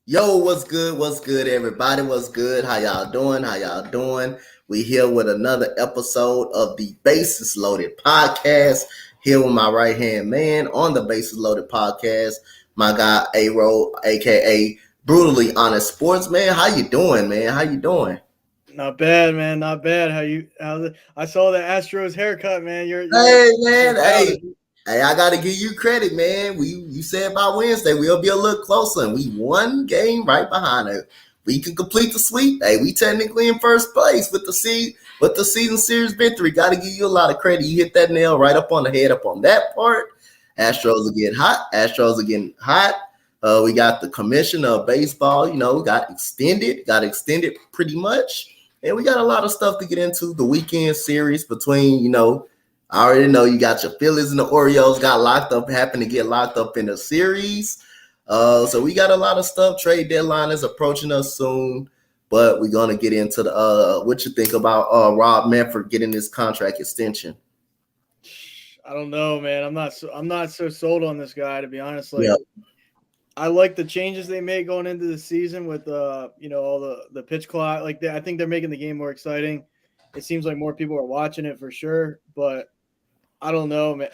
Yo, what's good? What's good, everybody? What's good? How y'all doing? How y'all doing? We here with another episode of the Bases Loaded podcast. Here with my right hand man on the Bases Loaded podcast, my guy A-Roll, aka Brutally Honest Sports. Man, how you doing, man? How you doing? Not bad, man. Not bad. I saw the Astros haircut, man. Hey, man. Hey, I got to give you credit, man. You said by Wednesday we'll be a little closer, and we one game right behind it. We can complete the sweep. Hey, we technically in first place with the season series victory. Got to give you a lot of credit. You hit that nail right up on the head up on that part. Astros are getting hot. We got the commissioner of baseball, got extended pretty much. And we got a lot of stuff to get into. The weekend series between, I already know you got your Phillies and the Orioles happened to get locked up in the series. So we got a lot of stuff. Trade deadline is approaching us soon, but we're gonna get into the what you think about Rob Manfred getting this contract extension. I don't know, man. I'm not so sold on this guy, to be honest. I like the changes they made going into the season with all the pitch clock. I think they're making the game more exciting. It seems like more people are watching it for sure, but I don't know, man.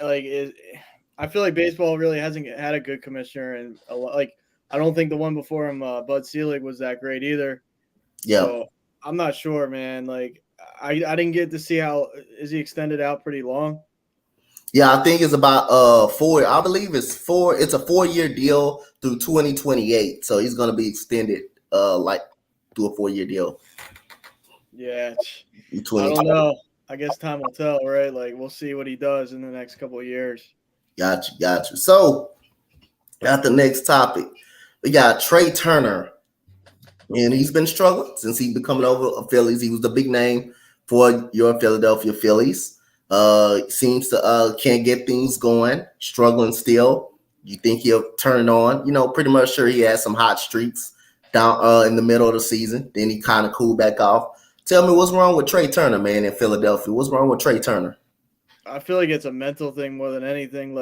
I feel like baseball really hasn't had a good commissioner, and I don't think the one before him, Bud Selig, was that great either. Yeah, so I'm not sure, man. I didn't get to see how is he extended out pretty long. Yeah, I think it's about 4. I believe it's 4. It's a 4-year deal through 2028. So he's going to be extended through a 4-year deal. Yeah, I don't know. I guess time will tell, right? We'll see what he does in the next couple of years. Got you. So, got the next topic. We got Trea Turner, and he's been struggling since he's been coming over a Phillies. He was the big name for your Philadelphia Phillies. Seems to can't get things going, struggling still. You think he'll turn on? Pretty much sure he had some hot streaks down in the middle of the season. Then he kind of cooled back off. Tell me what's wrong with Trea Turner, man, in Philadelphia. What's wrong with Trea Turner? I feel like it's a mental thing more than anything.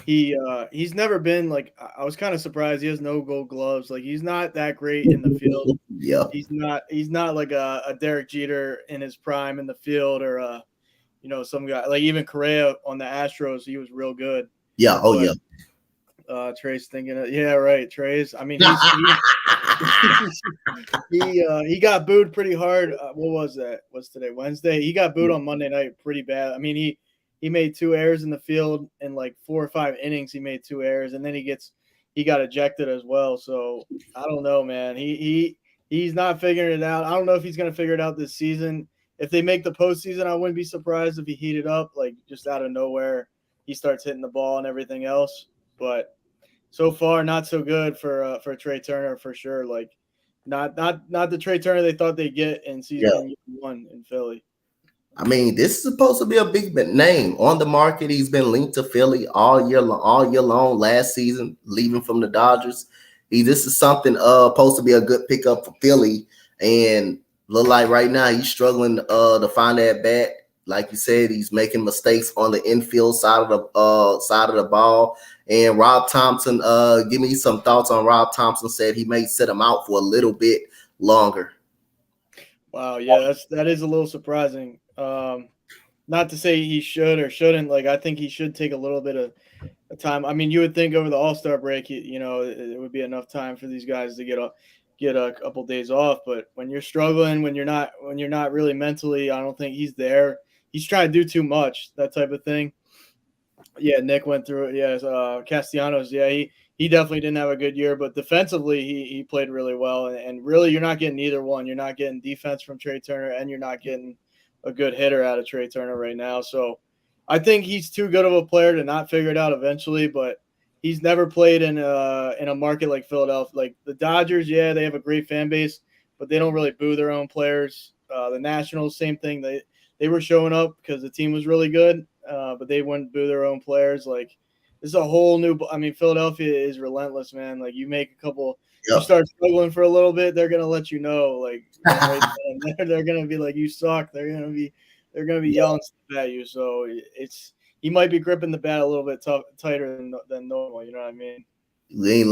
He's never been I was kind of surprised he has no Gold Gloves. He's not that great in the field. Yeah, he's not like a Derek Jeter in his prime in the field, or some guy like even Correa on the Astros. He was real good. Yeah. Oh, but, yeah. Trea's thinking, yeah, right. Trea's. I mean, he got booed pretty hard. What was that? What's today? Wednesday. He got booed on Monday night pretty bad. I mean, he made 2 errors in the field in 4 or 5 innings. He made 2 errors, and then he got ejected as well. So I don't know, man. He's not figuring it out. I don't know if he's going to figure it out this season. If they make the postseason, I wouldn't be surprised if he heated up just out of nowhere. He starts hitting the ball and everything else. But so far, not so good for Trea Turner for sure. Not the Trea Turner they thought they'd get in season 1 in Philly. I mean, this is supposed to be a big name on the market. He's been linked to Philly all year long. Last season, leaving from the Dodgers. This is something supposed to be a good pickup for Philly, and look like right now he's struggling to find that bat. Like you said, he's making mistakes on the infield side of the ball, And Rob Thompson, give me some thoughts on Rob Thompson. Said he may sit him out for a little bit longer. Wow, yeah, that is a little surprising. Not to say he should or shouldn't. Like, I think he should take a little bit of time. I mean, you would think over the All Star break, it would be enough time for these guys to get a couple days off. But when you're struggling, when you're not really mentally, I don't think he's there. He's trying to do too much, that type of thing. Yeah, Nick went through it. Yes, Castellanos. Yeah, he definitely didn't have a good year, but defensively he played really well. And really, you're not getting either one. You're not getting defense from Trea Turner, and you're not getting a good hitter out of Trea Turner right now. So I think he's too good of a player to not figure it out eventually. But he's never played in a market like Philadelphia. Like the Dodgers, yeah, they have a great fan base, but they don't really boo their own players. The Nationals, same thing. They were showing up because the team was really good, but they wouldn't boo their own players. Like, this is a whole new. I mean, Philadelphia is relentless, man. Like, you make a couple, you Yep. start struggling for a little bit, they're gonna let you know. Like right then, they're gonna be like, you suck. They're gonna be Yep. yelling stuff at you. So it's he might be gripping the bat a little bit tighter than normal. You know what I mean? You ain't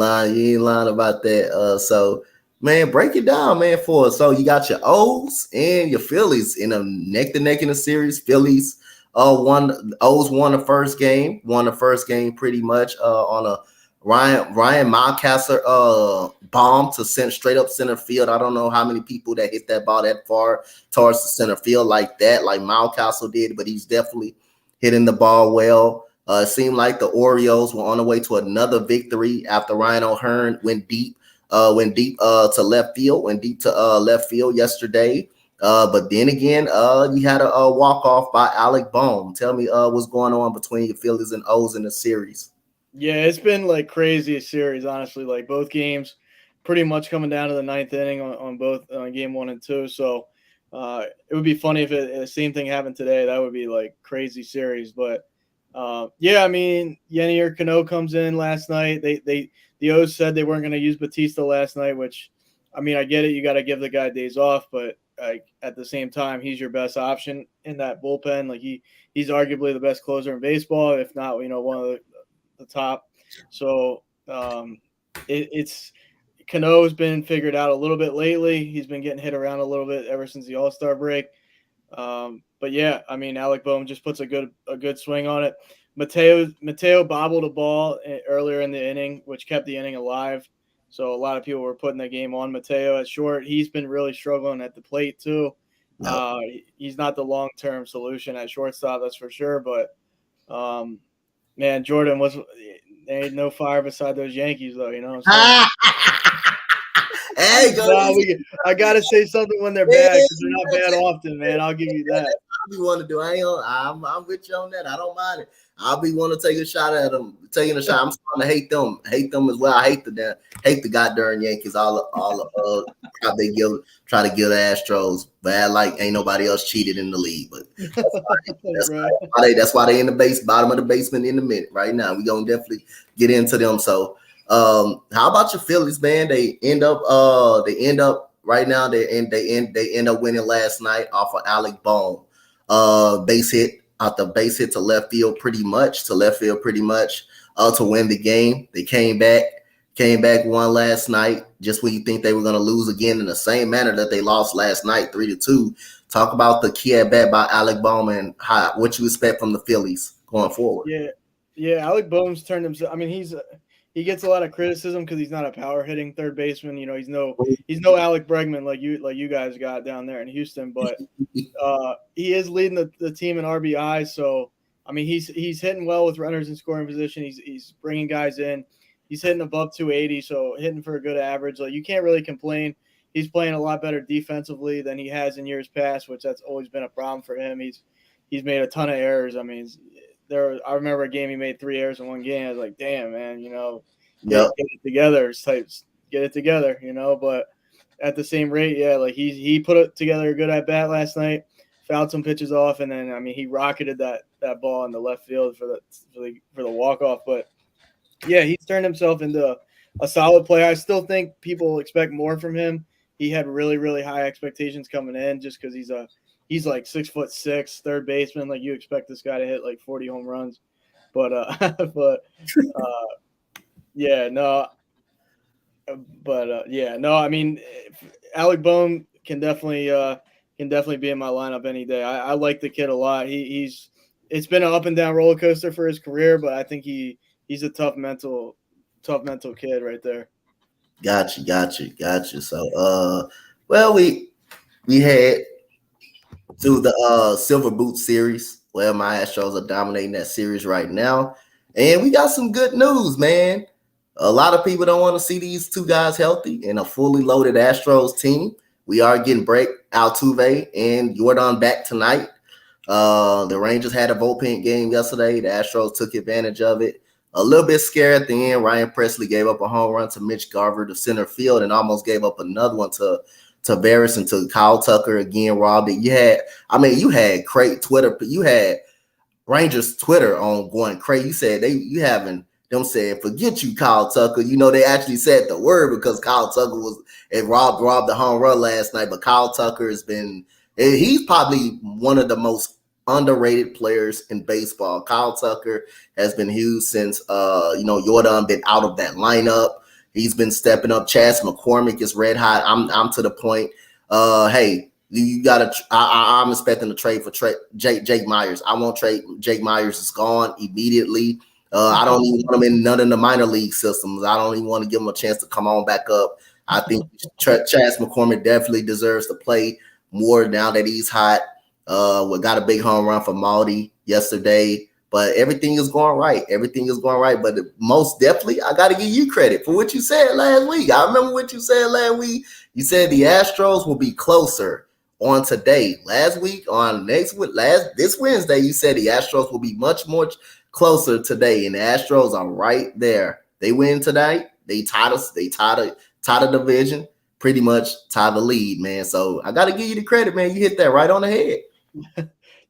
lying about that. So man, break it down, man, for us. So you got your O's and your Phillies in a neck to neck in a series. Phillies won O's won the first game pretty much on a Ryan Mountcastle bomb to send straight up center field. I don't know how many people that hit that ball that far towards the center field like that, like Mountcastle did, but he's definitely hitting the ball well. It seemed like the Orioles were on the way to another victory after Ryan O'Hearn went deep to left field, went deep to left field yesterday. But then again, you had a walk off by Alec Bohm. Tell me, what's going on between your Phillies and O's in the series? Yeah, it's been like crazy series, honestly. Like, both games pretty much coming down to the ninth inning on both game one and two. So it would be funny if the same thing happened today. That would be like crazy series. But yeah, I mean, Yenier Cano comes in last night. The O's said they weren't going to use Batista last night, which, I mean, I get it. You got to give the guy days off, but at the same time, he's your best option in that bullpen. Like, he's arguably the best closer in baseball, if not, one of the top. So it's Cano's been figured out a little bit lately. He's been getting hit around a little bit ever since the All-Star break. But yeah, I mean, Alec Bohm just puts a good swing on it. Mateo bobbled a ball earlier in the inning, which kept the inning alive. So a lot of people were putting the game on Mateo at short. He's been really struggling at the plate too. Yep. He's not the long-term solution at shortstop, that's for sure. But man, Jordan there ain't no fire beside those Yankees, though. You know what I'm saying? Hey, go No, easy. I gotta say something when they're bad, because they're not bad often, man. I'll give you that. I be want to do. I'm with you on that. I don't mind it. I'll be want to take a shot at them, taking a shot. I'm starting to hate them as well. I hate the goddamn Yankees. All how they try to give the Astros, but I like ain't nobody else cheated in the league. But Right. that's why they in the bottom of the basement in a minute. Right now, we gonna definitely get into them. So, how about your Phillies, man? They end up right now. They end up winning last night off of Alec Bohm. Base hit to left field pretty much to win the game. They came back won last night. Just when you think they were going to lose again in the same manner that they lost last night, 3-2. Talk about the key at bat by Alec Bohm and what you expect from the Phillies going forward. Yeah. Alec Bohm's turned himself. I mean, he gets a lot of criticism because he's not a power hitting third baseman. He's no Alec Bregman like you guys got down there in Houston, but he is leading the team in RBI. So I mean, he's hitting well with runners in scoring position. He's bringing guys in. He's hitting above 280, so hitting for a good average. Like, you can't really complain. He's playing a lot better defensively than he has in years past, which that's always been a problem for him. He's made a ton of errors. I mean, I remember a game he made 3 errors in one game. I was like, damn, man, get Yep. it together. Get it together, But at the same rate, yeah, like he put it together a good at bat last night, fouled some pitches off, and then, I mean, he rocketed that ball in the left field for the walk off. But yeah, he's turned himself into a solid player. I still think people expect more from him. He had really, really high expectations coming in, just because he's like 6'6", third baseman. Like, you expect this guy to hit like 40 home runs. but but yeah, no, yeah, no. I mean, Alec Bone can definitely be in my lineup any day. I like the kid a lot. He's it's been an up and down roller coaster for his career, but I think he's a tough mental kid right there. Got you. So, well, we had to the Silver Boot series. Well, my Astros are dominating that series right now, and we got some good news, man. A lot of people don't want to see these two guys healthy in a fully loaded Astros team. We are getting Break Altuve and Jordan back tonight. The Rangers had a bullpen game yesterday. The Astros took advantage of it. A little bit scared at the end. Ryan Presley gave up a home run to Mitch Garver to center field and almost gave up another one to Varys and to Kyle Tucker again. Robbed it. You had Craig Twitter. You had Rangers Twitter on going crazy. You said you having them saying, forget you, Kyle Tucker. You know, they actually said the word because Kyle Tucker was and robbed the home run last night. But Kyle Tucker he's probably one of the most underrated players in baseball. Kyle Tucker has been huge since Jordan been out of that lineup. He's been stepping up. Chas McCormick is red hot. I'm to the point. Hey, you gotta. I'm expecting a trade for Jake Myers. I won't trade. Jake Myers is gone immediately. I don't even want him in none of the minor league systems. I don't even want to give him a chance to come on back up. I think Chas McCormick definitely deserves to play more now that he's hot. We got a big home run for Maldi yesterday, but everything is going right. Everything is going right. But most definitely, I got to give you credit for what you said last week. I remember what you said last week. You said the Astros will be closer on today. Last week, on this Wednesday, you said the Astros will be much more closer today, and the Astros are right there. They win tonight. They tied us. They tied a division. Pretty much tie the lead, man. So I got to give you the credit, man. You hit that right on the head.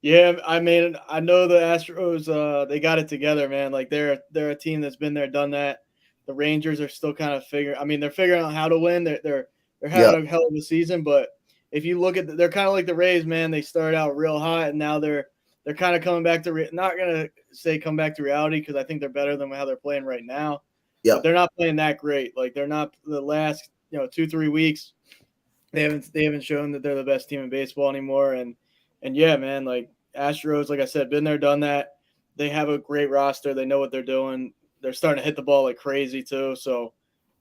Yeah, I mean, I know the Astros. They got it together, man. Like they're a team that's been there, done that. The Rangers are still kind of figuring. I mean, they're figuring out how to win. They're Yeah, having a hell of a season, but if you look at, they're kind of like the Rays, man. They started out real hot, and now they're kind of coming back to not gonna say come back to reality because I think they're better than how they're playing right now, yeah, but they're not playing that great. Like they're not the last 2-3 weeks. They haven't shown that they're the best team in baseball anymore, and yeah, man, like Astros, like I said, been there, done that. They have a great roster. They know what they're doing. They're starting to hit the ball like crazy too. So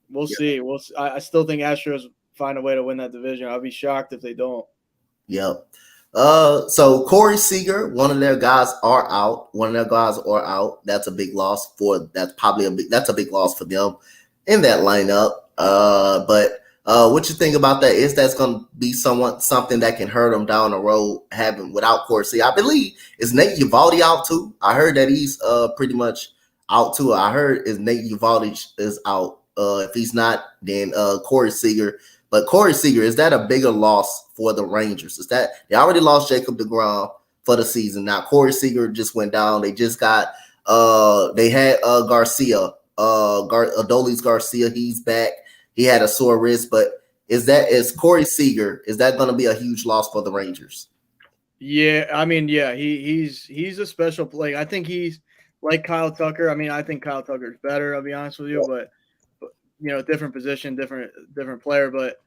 we'll yeah, see. I still think Astros find a way to win that division. I'll be shocked if they don't. yeah. So Corey Seager, one of their guys are out. One of their guys are out. That's a big loss that's a big loss for them in that lineup. But what you think about that? Is that's going to be something that can hurt them down the road having without Corey Seager? I believe is Nate Uvalde out too. I heard that he's pretty much out too. I heard is Nate Uvalde is out. If he's not, then Corey Seager. But Corey Seager, is that a bigger loss for the Rangers? Is that they already lost Jacob deGrom for the season? Now Corey Seager just went down. They just got they had Garcia, Adolis Garcia. He's back. He had a sore wrist, but is Corey Seager? Is that going to be a huge loss for the Rangers? Yeah, I mean, yeah, he's a special play. I think he's like Kyle Tucker. I mean, I think Kyle Tucker's better. I'll be honest with you, but different position, different player. But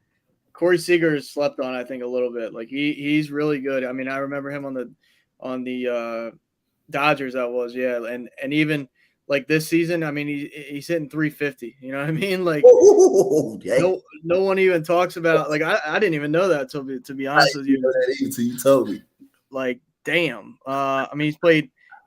Corey Seager is slept on, I think, a little bit. Like he's really good. I mean, I remember him on the Dodgers. That was, yeah, and even like this season, I mean, he's hitting 350. You know what I mean? Like Ooh, dang. no one even talks about. Like I didn't even know that to be I honest with didn't you. know that either till you told me. Like damn. I mean,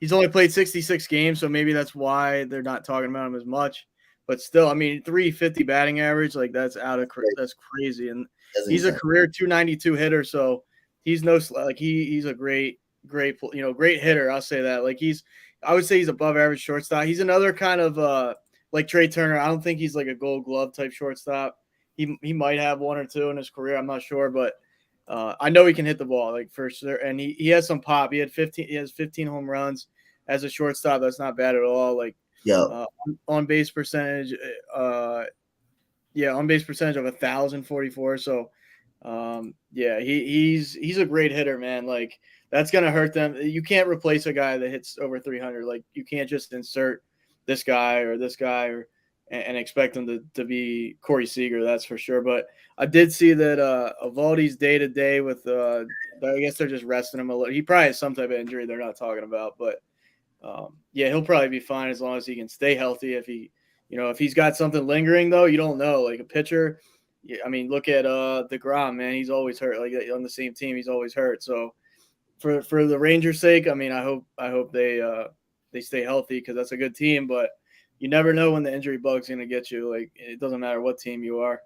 he's only played 66 games, so maybe that's why they're not talking about him as much. But still, I mean, 350 batting average, like that's crazy. And That's he's a insane. career 292 hitter, so he's no like he's a great hitter. I'll say that. Like I would say he's above average shortstop. He's another kind of like Trea Turner. I don't think he's like a Gold Glove type shortstop. He might have one or two in his career. I'm not sure, but I know he can hit the ball like for sure, and he has some pop. He has 15 home runs as a shortstop. That's not bad at all. Like Yeah, uh, on base percentage, yeah, on base percentage of 1,044. So Yeah, he's a great hitter, man. Like that's gonna hurt them. You can't replace a guy that hits over 300. Like you can't just insert this guy and expect him to be Corey Seager. That's for sure. But I did see that Evaldi's day to day with I guess they're just resting him a little. He probably has some type of injury they're not talking about, but yeah, he'll probably be fine as long as he can stay healthy. If he's got something lingering though, you don't know. Like a pitcher, I mean, look at DeGrom, man. He's always hurt. Like on the same team, he's always hurt. So for the Rangers' sake, I mean, I hope they stay healthy because that's a good team. But you never know when the injury bug's gonna get you. Like it doesn't matter what team you are.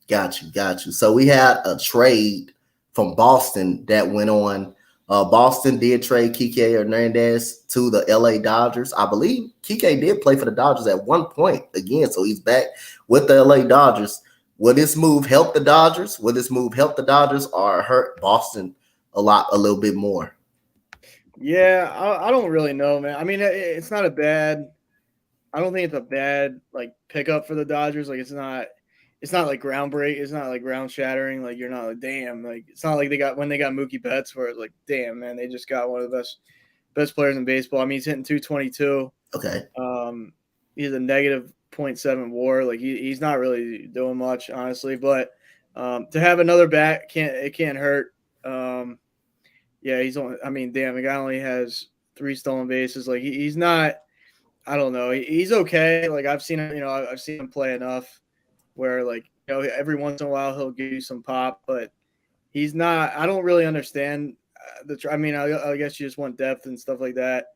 Got you. So we had a trade from Boston that went on. Boston did trade Kike Hernandez to the LA Dodgers. I believe Kike did play for the Dodgers at one point again, so he's back with the LA Dodgers. Will this move help the Dodgers? Will this move help the Dodgers or hurt Boston a little bit more? Yeah, I don't really know, man. I mean, it's not a bad. I don't think it's a bad like pickup for the Dodgers. Like it's not like groundbreak. It's not like ground shattering. Like you're not like damn. Like it's not like when they got Mookie Betts where it's like damn man they just got one of the best players in baseball. I mean he's hitting 222. Okay. He's a negative .7 WAR. Like he's not really doing much honestly. But to have another bat can't hurt. Yeah, he's only. I mean, damn, the guy only has 3 stolen bases. Like he's not. I don't know. He's okay. Like I've seen him. I've seen him play enough where like every once in a while he'll give you some pop, but he's not. I don't really understand I mean, I guess you just want depth and stuff like that.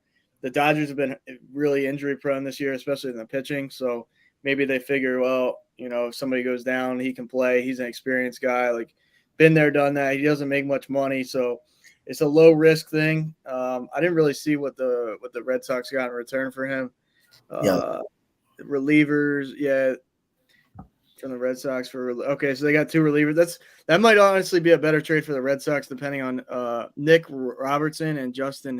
The Dodgers have been really injury prone this year, especially in the pitching. So maybe they figure, well, if somebody goes down, he can play. He's an experienced guy. Like been there, done that. He doesn't make much money, so it's a low risk thing. I didn't really see what the Red Sox got in return for him. Yeah. Relievers, yeah, from the Red Sox okay, so they got 2 relievers. That might honestly be a better trade for the Red Sox, depending on Nick Robertson and Justin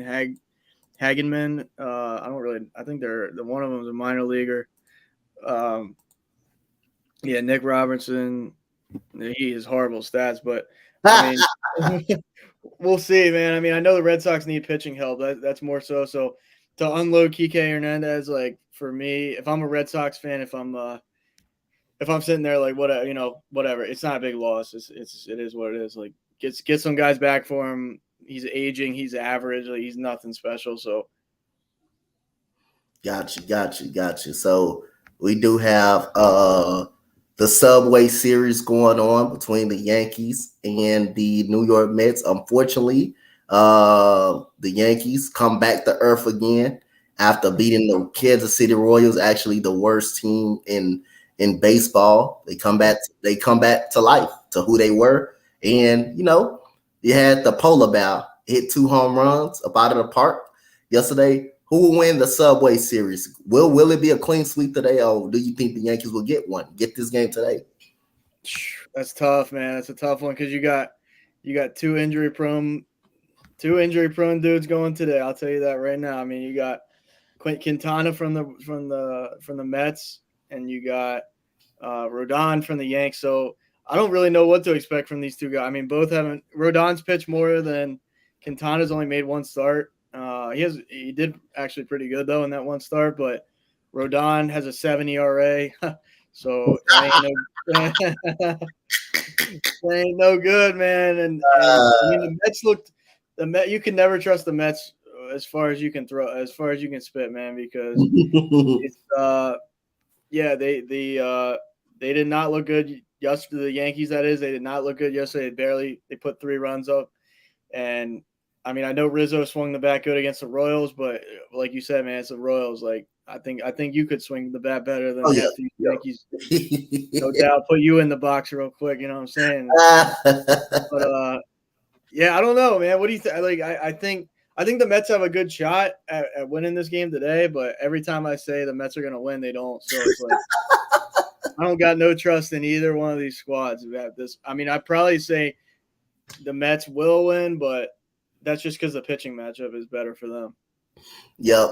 Hagenman. I think the one of them is a minor leaguer. Yeah, Nick Robertson. He has horrible stats, but I mean, we'll see, man. I mean, I know the Red Sox need pitching help. That's more so. So to unload Kike Hernandez, like for me, if I'm a Red Sox fan, if I'm sitting there like whatever, it's not a big loss. It is what it is. Like get some guys back for him. He's aging. He's average. Like, he's nothing special. So got you. So we do have the Subway Series going on between the Yankees and the New York Mets. Unfortunately, the Yankees come back to earth again after beating the Kansas City Royals, actually the worst team in baseball. They come back to life, to who they were. And, you had the polar bear hit 2 home runs up out of the park yesterday. Who will win the Subway Series? Will it be a clean sweep today, or do you think the Yankees will get this game today? That's tough, man. That's a tough one because you got 2 injury prone dudes going today. I'll tell you that right now. I mean, you got Quintana from the Mets, and you got Rodon from the Yanks. So I don't really know what to expect from these 2 guys. I mean, both haven't. Rodon's pitched more than Quintana's only made 1 start. He did actually pretty good though in that 1 start, but Rodon has a 7 ERA, so it ain't no good, man. And I mean, the Mets looked. You can never trust the Mets as far as you can spit, man, because it's they did not look good yesterday. The Yankees, that is, they did not look good yesterday. They put 3 runs up, and I mean, I know Rizzo swung the bat good against the Royals, but like you said, man, it's the Royals. Like I think you could swing the bat better than half these Yankees. No doubt. Put you in the box real quick. You know what I'm saying? But yeah, I don't know, man. What do you think? Like, I think the Mets have a good shot at winning this game today, but every time I say the Mets are going to win, they don't. So it's like I don't got no trust in either one of these squads. I mean, I'd probably say the Mets will win, but that's just because the pitching matchup is better for them. Yeah,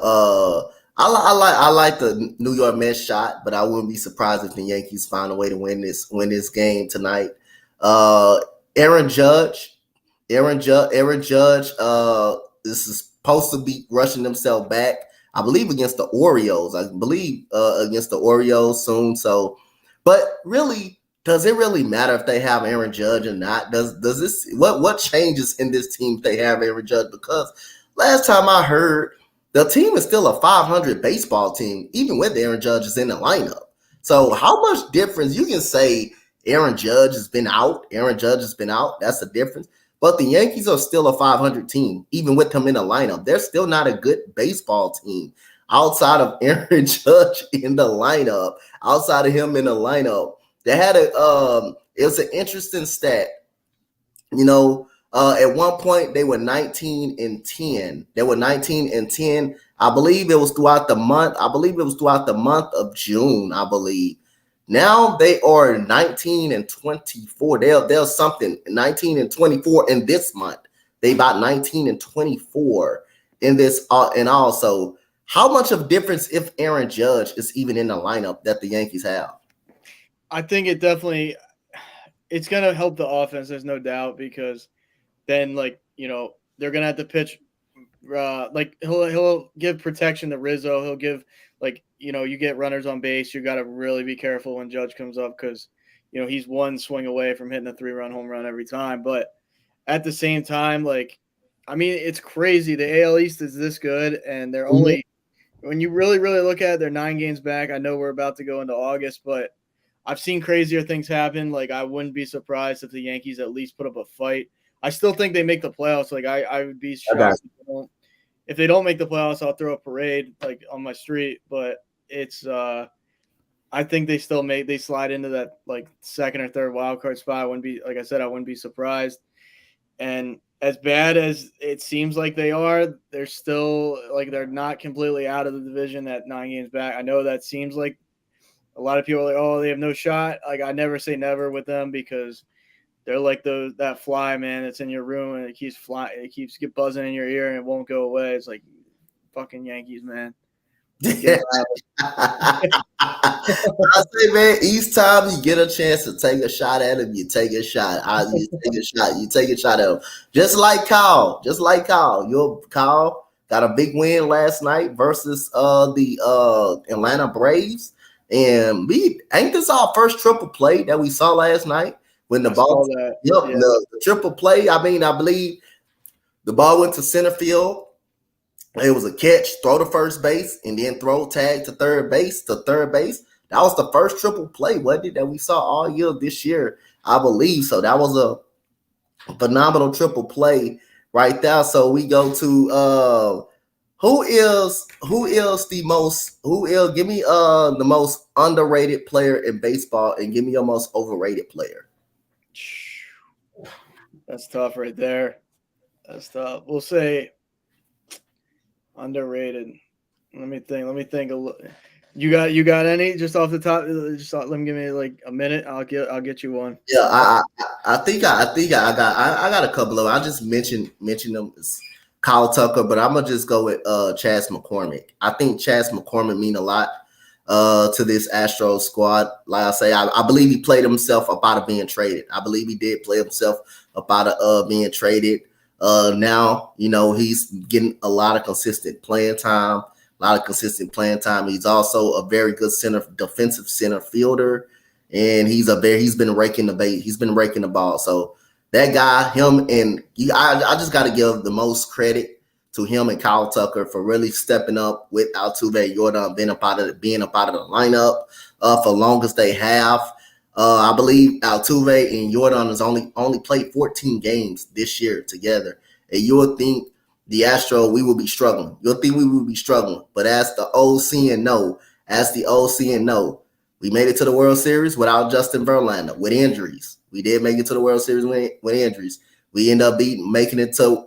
I like the New York Mets shot, but I wouldn't be surprised if the Yankees find a way to win this game tonight. Uh, Aaron Judge, Aaron Judge. This is supposed to be rushing himself back. I believe against the Orioles. I believe against the Orioles soon. So, but really, does it really matter if they have Aaron Judge or not? Does this what changes in this team if they have Aaron Judge? Because last time I heard, the team is still a 500 baseball team, even with Aaron Judge is in the lineup. So how much difference you can say Aaron Judge has been out? Aaron Judge has been out. That's the difference. But the Yankees are still a 500 team, even with him in the lineup. They're still not a good baseball team outside of Aaron Judge in the lineup. Outside of him in the lineup, they had it was an interesting stat. You know, at one point they were 19 and 10. They were 19 and 10. I believe it was throughout the month. I believe it was throughout the month of June, I believe. Now they are 19 and 24. They're something 19 and 24 in this month. They about 19 and 24 in this and also how much of difference if Aaron Judge is even in the lineup that the Yankees have? I think it definitely it's gonna help the offense. There's no doubt because then they're gonna have to pitch. Like he'll give protection to Rizzo. He'll give you get runners on base. You got to really be careful when Judge comes up because he's one swing away from hitting a 3-run home run every time. But at the same time, it's crazy. The AL East is this good, and they're only when you really look at it, they're 9 games back. I know we're about to go into August, but I've seen crazier things happen. Like I wouldn't be surprised if the Yankees at least put up a fight. I still think they make the playoffs. Like I would be shocked if they don't make the playoffs. I'll throw a parade on my street. But it's I think they still they slide into that second or third wild card spot. I wouldn't be surprised. And as bad as it seems like they are, they're still they're not completely out of the division at 9 games back. I know that seems like a lot of people are like, oh, they have no shot. I never say never with them because they're like that fly, man, that's in your room and it keeps flying. It keeps buzzing in your ear and it won't go away. It's like fucking Yankees, man. I say, man, each time you get a chance to take a shot at him, you take a shot. You take a shot at him. Just like Kyle. Kyle got a big win last night versus the Atlanta Braves. And ain't this our first triple play that we saw last night when the ball the triple play. I believe the ball went to center field. It was a catch, throw to first base, and then throw tag to third base. That was the first triple play, wasn't it, that we saw all year this year, I believe. So that was a phenomenal triple play right there. So we go to who is the most underrated player in baseball and give me your most overrated player. That's tough right there. That's tough. We'll say underrated. Let me think a little. You got any just off the top? Just let me give me a minute. I'll get you one. Yeah, I think I got a couple of. I just mentioned them. It's Kyle Tucker, but I'm gonna just go with Chas McCormick. I think Chas McCormick mean a lot to this Astros squad. Like I say, I believe he played himself up out of being traded. I believe he did play himself up out of being traded. Now, he's getting a lot of consistent playing time. He's also a very good defensive center fielder, and he's been raking the bait. He's been raking the ball. So that guy, I just got to give the most credit to him and Kyle Tucker for really stepping up with Altuve Yordan being a part of the lineup for long as they have. I believe Altuve and Yordan has only played 14 games this year together. And you would think the Astros, we will be struggling. But as the OC know, we made it to the World Series without Justin Verlander, with injuries. We did make it to the World Series with injuries. We end up making it to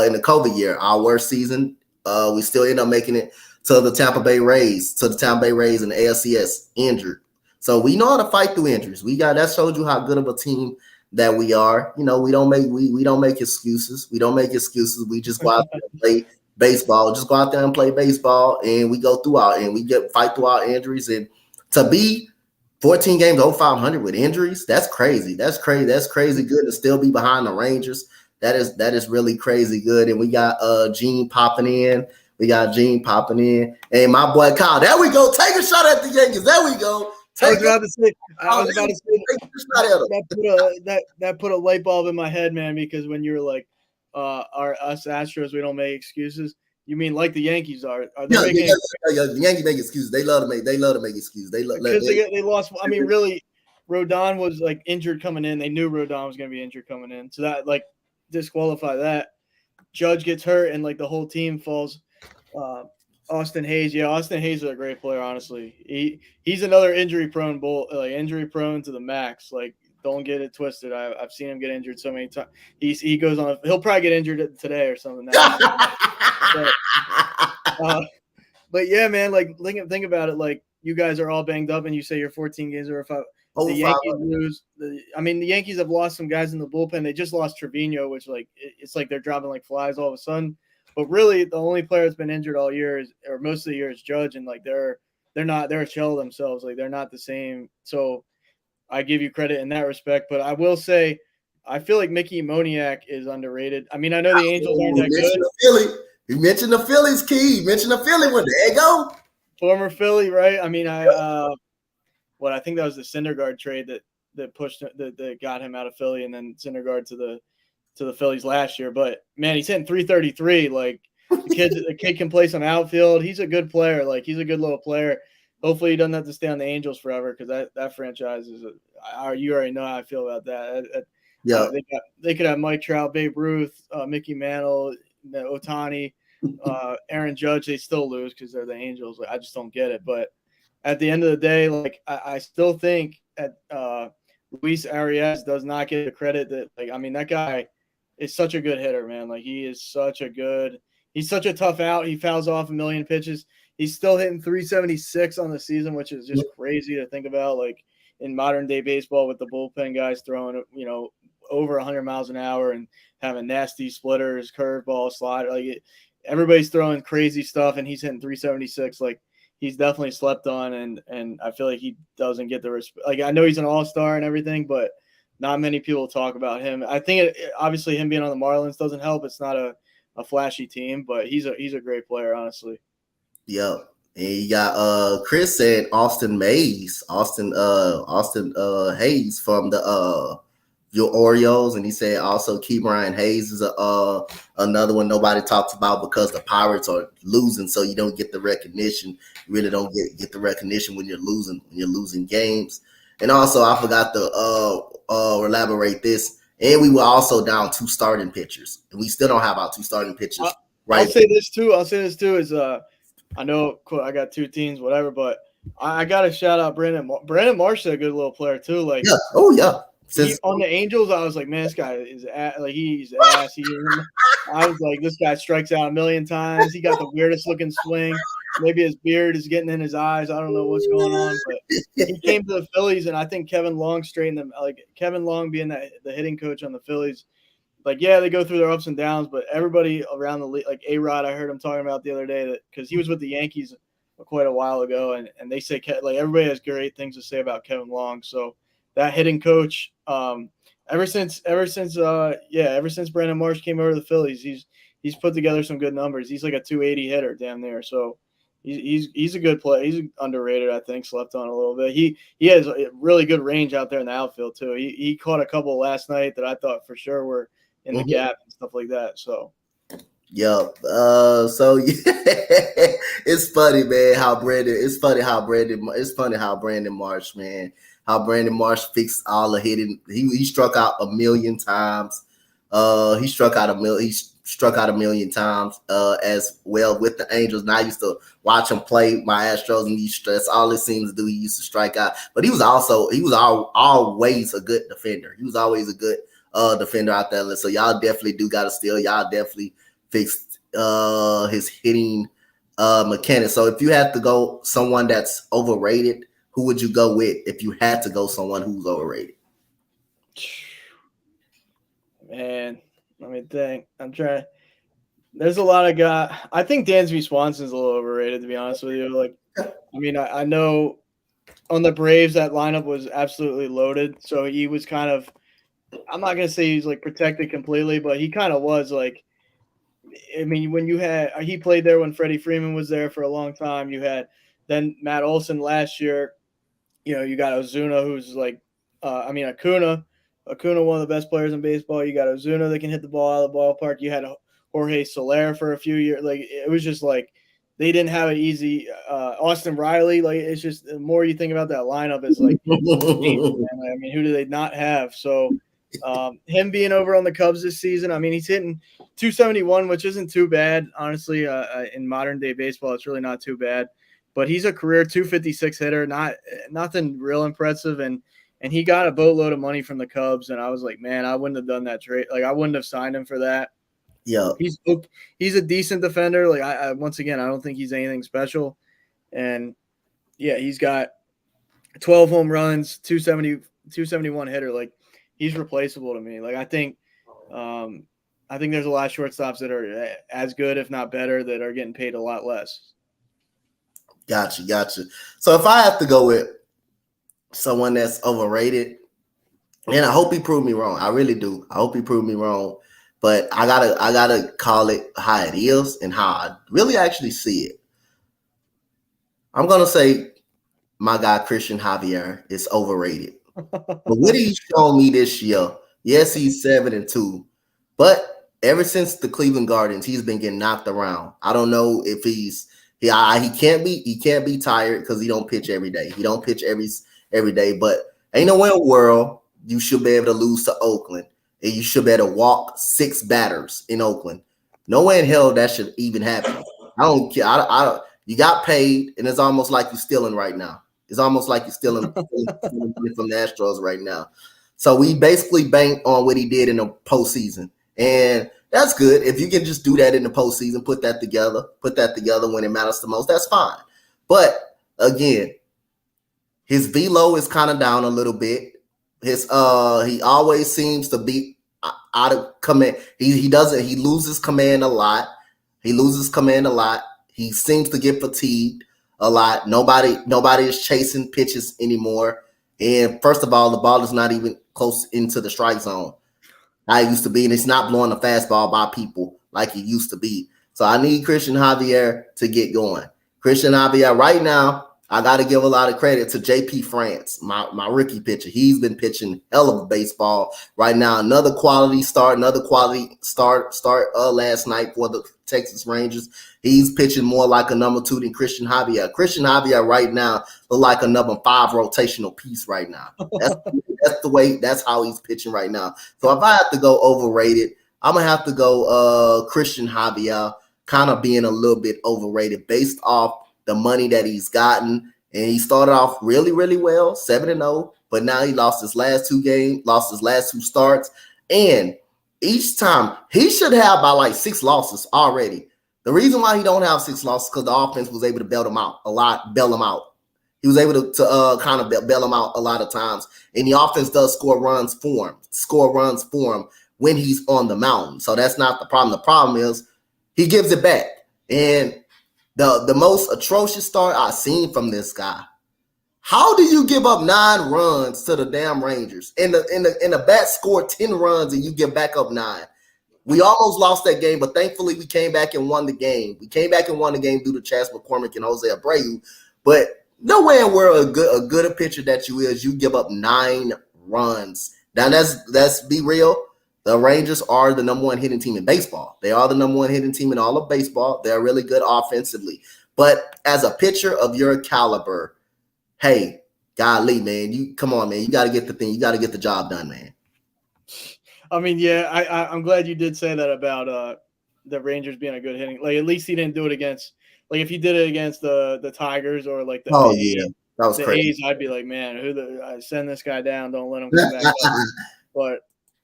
in the COVID year, our worst season. We still end up making it to the Tampa Bay Rays in the ALCS injured. So we know how to fight through injuries. That showed you how good of a team that we are. We don't make excuses. We just go out there and play baseball. Just go out there and play baseball, and we go through fight through our injuries. And to be 14 games over 500 with injuries. That's crazy. That's crazy. That's crazy good to still be behind the Rangers. That is really crazy good. And we got Gene popping in. We got Gene popping in. Hey, my boy Kyle. There we go. Take a shot at the Yankees. There we go. I was Take about to say, I a was about to say take a shot at them. that put a light bulb in my head, man. Because when you were like, "Our us Astros, we don't make excuses." You mean like the Yankees are? Are they Yeah, making the Yankees make excuses. They love to make excuses. because they lost? I mean, really, Rodon was like injured coming in. They knew Rodon was going to be injured coming in, so that like disqualify that. Judge gets hurt, and like the whole team falls. Uh, Austin Hayes, yeah, Austin Hayes is a great player. Honestly, he's another injury prone bull, like injury prone to the max. Like, don't get it twisted. I've seen him get injured so many times. He goes on. He'll probably get injured today or something. Now, but, uh, but yeah, man. Like, think about it. Like, you guys are all banged up, and you say you're 14 games or 5. The Over Yankees 500. lose. I mean, the Yankees have lost some guys in the bullpen. They just lost Trevino, which like it's like they're dropping like flies all of a sudden. But really, the only player that's been injured all year is, or most of the year, is Judge, and like they're a shell of themselves. Like they're not the same. So I give you credit in that respect. But I will say, I feel like Mickey Moniak is underrated. I mean, I know the Angels aren't You that mentioned good. the Philly. You mentioned the Phillies, Key. You mentioned the Philly one. There you go. Former Philly, right? I mean, I think that was the Syndergaard trade that pushed that got him out of Philly, and then Syndergaard to the Phillies last year. But man, he's hitting 333. Like the kid can play some outfield. He's a good player. Like he's a good little player. Hopefully, he doesn't have to stay on the Angels forever because that franchise is. You already know how I feel about that. Yeah. They could have Mike Trout, Babe Ruth, Mickey Mantle, Otani, Aaron Judge. They still lose because they're the Angels. Like, I just don't get it. But at the end of the day, like I still think at Luis Arias does not get the credit that like I mean that guy is such a good hitter, man. Like he's such a tough out. He fouls off a million pitches. He's still hitting 376 on the season, which is just crazy to think about. Like in modern day baseball, with the bullpen guys throwing over 100 miles an hour and having nasty splitters, curveball, slider, everybody's throwing crazy stuff, and he's hitting 376. Like he's definitely slept on, and I feel like he doesn't get the respect. Like I know he's an all-star and everything, but not many people talk about him. I think obviously him being on the Marlins doesn't help. It's not a flashy team, but he's a great player, honestly. Yep. And you got Chris said Austin Mays, Austin Hayes from the your Orioles, and he said also Ke'Bryan Hayes is another one nobody talks about because the Pirates are losing, so you don't get the recognition. You really don't get the recognition when you're losing games. And also I forgot to elaborate this. And we were also down 2 starting pitchers, and we still don't have our 2 starting pitchers. I'll say this too. Is I know I got 2 teams, whatever, but I got to shout out Brandon Marsh is a good little player too. Like yeah, oh yeah. On the Angels, I was like, man, this guy is he's ass. I was like, this guy strikes out a million times. He got the weirdest looking swing. Maybe his beard is getting in his eyes. I don't know what's going on, but he came to the Phillies, and I think Kevin Long straightened them. Like Kevin Long being the hitting coach on the Phillies, like yeah, they go through their ups and downs, but everybody around the league, like A-Rod, I heard him talking about the other day that because he was with the Yankees quite a while ago, and they say like everybody has great things to say about Kevin Long. So that hitting coach, ever since Brandon Marsh came over to the Phillies, he's put together some good numbers. He's like a 280 hitter, damn near. So he's a good player. He's underrated, I think, slept on a little bit. He has a really good range out there in the outfield too. He caught a couple last night that I thought for sure were in the gap and stuff like that. So. Yep. So yeah, it's funny, man. It's funny how Brandon Marsh, man. How Brandon Marsh fixed all the hitting. He struck out a million times. He struck out a million times as well with the Angels. And I used to watch him play my Astros, and that's all it seems to do. He used to strike out, but he was always a good defender. He was always a good defender out there. So y'all definitely do got to steal. Y'all definitely fixed his hitting mechanics. So if you had to go someone that's overrated, who would you go with if you had to go someone who's overrated? Man, let me think. I'm trying. There's a lot of guys. I think Dansby Swanson's a little overrated, to be honest with you. Like, I mean, I know on the Braves, that lineup was absolutely loaded. So he was kind of, I'm not gonna say he's like protected completely, but he kind of was like. I mean, when you had he played there when Freddie Freeman was there for a long time. You had then Matt Olson last year. You know, you got Ozuna, who's like, Acuna, one of the best players in baseball. You got Ozuna that can hit the ball out of the ballpark. You had Jorge Soler for a few years. Like, it was just like they didn't have it easy. Austin Riley, like, it's just the more you think about that lineup, it's like, geez, man, I mean, who do they not have? So, him being over on the Cubs this season, I mean, he's hitting 271, which isn't too bad, honestly. In modern day baseball, it's really not too bad. But he's a career 256 hitter, not nothing real impressive, and he got a boatload of money from the Cubs, and I was like, man, I wouldn't have done that trade. Like, I wouldn't have signed him for that. Yeah. He's a decent defender. Like, I once again, I don't think he's anything special, and yeah, he's got 12 home runs, 271 hitter. Like, he's replaceable to me. Like, I think there's a lot of shortstops that are as good, if not better, that are getting paid a lot less. Gotcha. So if I have to go with someone that's overrated, and I hope he proved me wrong. I really do. I hope he proved me wrong. But I gotta call it how it is and how I really actually see it. I'm gonna say my guy Christian Javier is overrated. But what he's shown me this year, yes, he's 7-2, but ever since the Cleveland Guardians, he's been getting knocked around. I don't know if he can't be tired because he don't pitch every day. He don't pitch every day, but ain't no way in the world you should be able to lose to Oakland and you should be able to walk 6 batters in Oakland. No way in hell that should even happen. I don't care. I don't. You got paid, and it's almost like you're stealing right now. It's almost like you're stealing money from the Astros right now. So we basically bank on what he did in the postseason, and that's good. If you can just do that in the postseason, put that together when it matters the most, that's fine. But again, his velo is kind of down a little bit. He always seems to be out of command. He loses command a lot. He seems to get fatigued a lot. Nobody is chasing pitches anymore. And first of all, the ball is not even close into the strike zone. I used to be, and it's not blowing the fastball by people like it used to be. So I need Christian Javier to get going. Christian Javier, right now, I got to give a lot of credit to JP France, my rookie pitcher. He's been pitching hell of a baseball right now. Another quality start last night for the Texas Rangers. He's pitching more like a number 2 than Christian Javier. Christian Javier right now look like a number 5 rotational piece right now. That's how he's pitching right now. So if I have to go overrated, I'm gonna have to go Christian Javier, kind of being a little bit overrated based off the money that he's gotten. And he started off really, really well, 7-0, but now he lost his last 2 starts. And each time he should have by like 6 losses already. The reason why he don't have 6 losses because the offense was able to bail him out. He was able to kind of bail him out a lot of times. And the offense does score runs for him when he's on the mound. So that's not the problem. The problem is he gives it back. And the most atrocious start I've seen from this guy. How do you give up 9 runs to the damn Rangers? And the bat scored 10 runs and you give back up 9. We almost lost that game, but thankfully we came back and won the game. We came back and won the game due to Chas McCormick and Jose Abreu. But no way in the world a good pitcher that you is, you give up 9 runs. Now let's be real. The Rangers are the number 1 hitting team in baseball. They are the number 1 hitting team in all of baseball. They're really good offensively. But as a pitcher of your caliber, hey, golly, man, you come on, man. You got to get the thing. You got to get the job done, man. I mean, yeah, I'm glad you did say that about the Rangers being a good hitting. Like, at least he didn't do it against. Like, if he did it against the Tigers or like the yeah, that was crazy. A's, I'd be like, man, I send this guy down. Don't let him come back up. But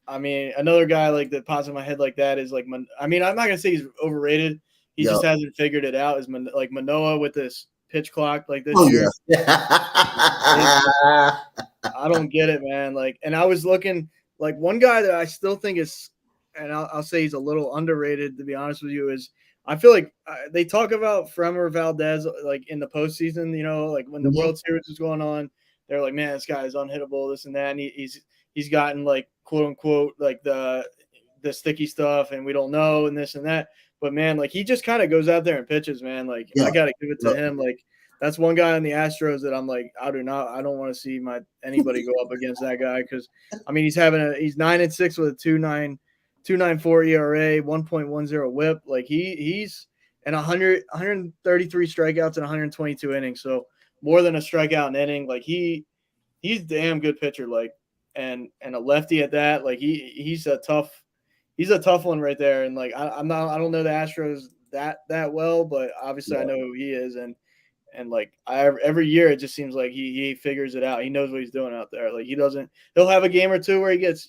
I mean, another guy like that pops in my head like that is like, I mean, I'm not gonna say he's overrated. He just hasn't figured it out. Is like Manoah with this pitch clock like this year. Yeah. I don't get it, man. Like, and I was looking like one guy that I still think is, and I'll say he's a little underrated to be honest with you, is I feel like they talk about Fremer Valdez like in the postseason. Like when the Mhm. World Series was going on, they're like, man, this guy is unhittable, this and that. And he's gotten like quote unquote like the sticky stuff, and we don't know, and this and that. But man, like he just kind of goes out there and pitches, man. Like Yeah. I gotta give it to Yep. him. Like that's one guy on the Astros that I'm like, I don't want to see anybody go up against that guy because I mean he's 9-6 with a 2.94 ERA, 1.10 WHIP. Like he's and 133 strikeouts and 122 innings. So more than a strikeout an inning. Like he's a damn good pitcher. Like and a lefty at that. Like he's a tough one right there. And like I don't know the Astros that well, but obviously I Yeah. know who he is. And like every year it just seems like he figures it out. He knows what he's doing out there. Like he'll have a game or two where he gets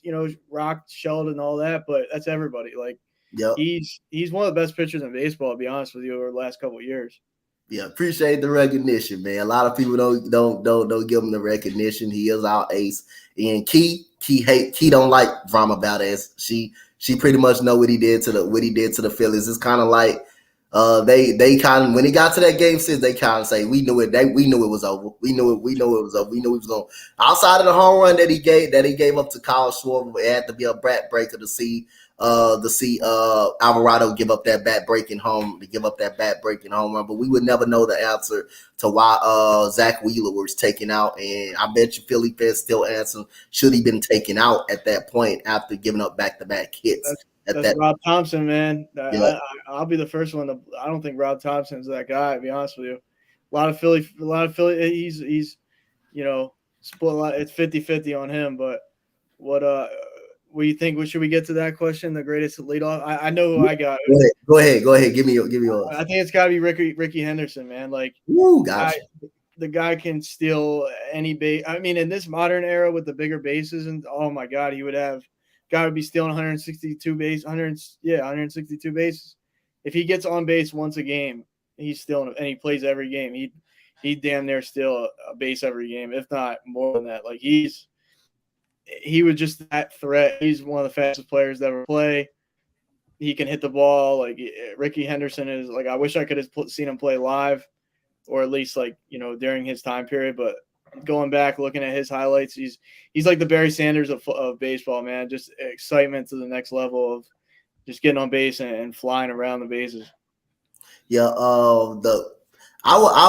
rocked, shelled, and all that, but that's everybody. Like Yep. he's one of the best pitchers in baseball, to be honest with you, over the last couple of years. Yeah, appreciate the recognition, man. A lot of people don't give him the recognition. He is our ace. And Key don't like drama about us. She pretty much know what he did to the Phillies. It's kind of like they kind of when it got to that game 6, they kind of say we knew it. We knew it was over. We knew it was over. We knew he was going outside of the home run that he gave up to Kyle Schwarber. It had to be a bat breaker to see Alvarado give up that bat breaking home run, but we would never know the answer to why Zach Wheeler was taken out, and I bet you Philly fans still answer should he been taken out at that point after giving up back-to-back hits at That's that. Rob Thompson, man. Yeah, I'll be the first one to. I don't think Rob Thompson's that guy. To be honest with you, a lot of Philly. He's split a lot. It's 50-50 on him. But what what do you think? Should we get to that question? The greatest leadoff. I know who I got. go ahead. Give me yours. I think it's got to be Ricky Henderson, man. Like Woo, guy, gotcha. the guy can steal any base. I mean, in this modern era with the bigger bases, and oh my god, he would have guy would be stealing 162 bases. If he gets on base once a game, he's stealing, and he plays every game. He damn near steal a base every game, if not more than that. Like he was just that threat. He's one of the fastest players to ever play. He can hit the ball. Like Ricky Henderson is like I wish I could have seen him play live, or at least like during his time period. But going back looking at his highlights, he's like the Barry Sanders of baseball, man. Just excitement to the next level of just getting on base and flying around the bases. Yeah, I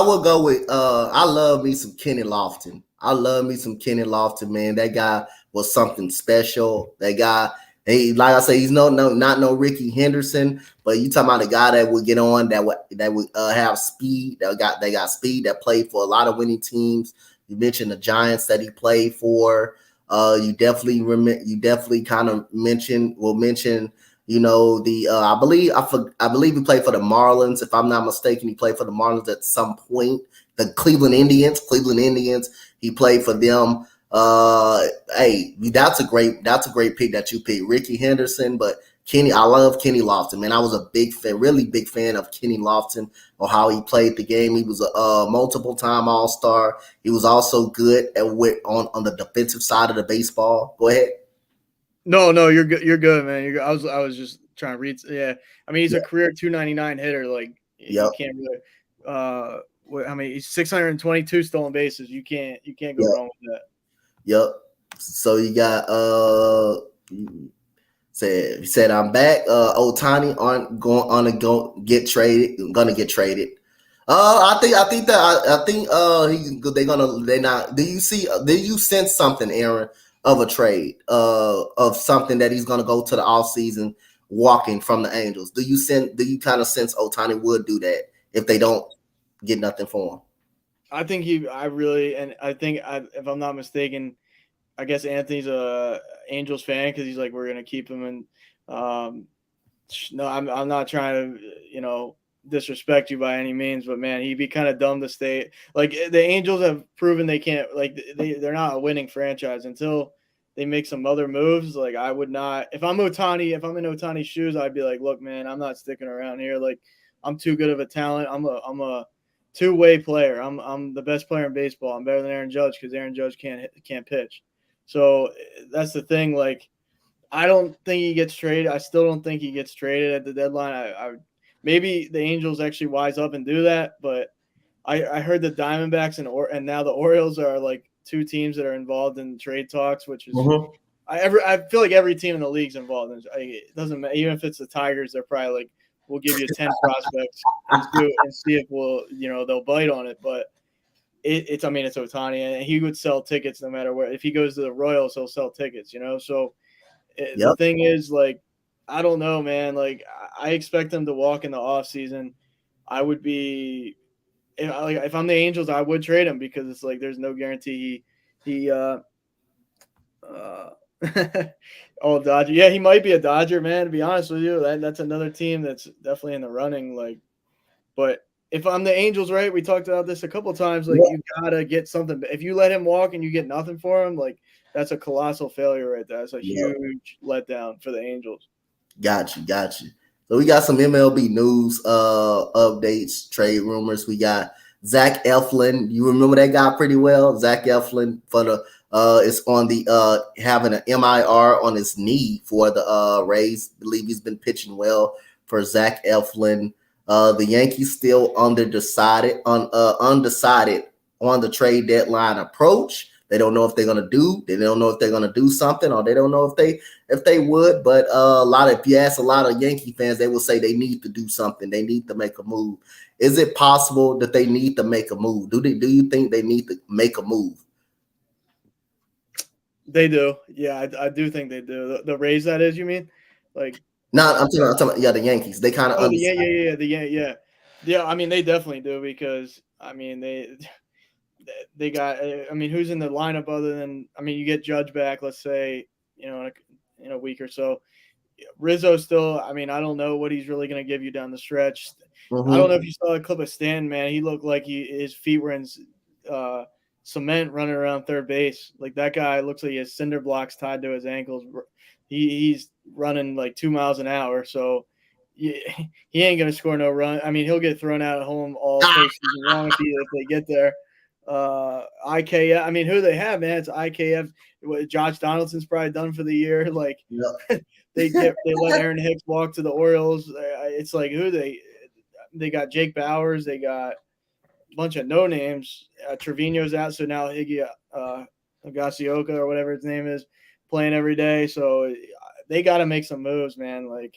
will go with I love me some Kenny Lofton. I love me some Kenny Lofton, man. That guy was something special. That guy, he like I say, he's not no Ricky Henderson, but you talking about a guy that would get on, that would have speed, that got speed, that played for a lot of winning teams. You mentioned the Giants that he played for. You definitely kind of mention the I believe he played for the Marlins. If I'm not mistaken, he played for the Marlins at some point. The Cleveland Indians. He played for them. Hey, that's a great pick that you picked, Ricky Henderson. But Kenny, I love Kenny Lofton, man. I was a really big fan of Kenny Lofton or how he played the game. He was a multiple time All-Star. He was also good on the defensive side of the baseball. Go ahead. No, you're good. You're good, man. You're good. I was just trying to read. Yeah, I mean he's a Yeah. career 299 hitter. Like you Yep. can't really. I mean he's 622 stolen bases. You can't go Yep. wrong with that. Yep. So you got said I'm back. Otani aren't going on to get traded. Gonna get traded. I think they're gonna they not. Do you sense something, Aaron, of a trade? Of something that he's gonna go to the off season walking from the Angels. Do you kind of sense Otani would do that if they don't get nothing for him? I think if I'm not mistaken, I guess Anthony's a Angels fan because he's like we're gonna keep him. And no, I'm not trying to disrespect you by any means, but man, he'd be kind of dumb to stay. Like the Angels have proven they can't. Like they're not a winning franchise until they make some other moves. Like I would not. If I'm in Otani's shoes, I'd be like, look, man, I'm not sticking around here. Like I'm too good of a talent. I'm a two-way player. I'm the best player in baseball. I'm better than Aaron Judge because Aaron Judge can't pitch. So that's the thing. Like I don't think he gets traded. I still don't think he gets traded at the deadline. maybe the Angels actually wise up and do that. But I heard the Diamondbacks and now the Orioles are like two teams that are involved in trade talks, which is Mm-hmm. I feel like every team in the league's involved. It doesn't matter, even if it's the Tigers, they're probably like, we'll give you 10 prospects and see if they'll bite on it. But it's I mean, it's Ohtani, and he would sell tickets no matter where. If he goes to the Royals, he'll sell tickets. So the Yep. thing is, like, I don't know, man. Like, I expect him to walk in the off season. I would be if I'm the Angels, I would trade him because it's like there's no guarantee he uh oh, Dodger. Yeah, he might be a Dodger, man. To be honest with you, that's another team that's definitely in the running. Like, but if I'm the Angels, right? We talked about this a couple times. Like, Yep. you gotta get something. If you let him walk and you get nothing for him, like, that's a colossal failure right there. That's a Yep. huge letdown for the Angels. Got you. Got you. So we got some MLB news updates, trade rumors. We got Zach Eflin. You remember that guy pretty well. Zach Eflin for the is on the having an MIR on his knee for the Rays. Believe he's been pitching well for Zach Eflin. The Yankees still undecided on the trade deadline approach. They don't know if they're gonna do. They don't know if they're gonna do something, or they don't know if they would. But if you ask a lot of Yankee fans, they will say they need to do something. They need to make a move. Is it possible that they need to make a move? Do you think they need to make a move? They do. Yeah, I do think they do. The Rays, that is, you mean? Like, No, I'm talking about, yeah, the Yankees. They kind of oh, understand. yeah. I mean, they definitely do because I mean they got. I mean, who's in the lineup other than? I mean, you get Judge back. Let's say in a week or so. Rizzo still. I mean, I don't know what he's really going to give you down the stretch. I don't know Mm-hmm. if you saw a clip of Stan. Man, he looked like his feet were in uh, cement running around third base. Like, that guy looks like he has cinder blocks tied to his ankles. He's running like 2 miles an hour. So he ain't gonna score no run. I mean, he'll get thrown out at home all postseason long if they get there. IKF. I mean, who do they have, man? It's IKF. Josh Donaldson's probably done for the year. Like, Yep. they let Aaron Hicks walk to the Orioles. It's like they got Jake Bowers. They got a bunch of no names. Trevino's out, so now Higgy Agasioka or whatever his name is playing every day. So they got to make some moves, man. Like,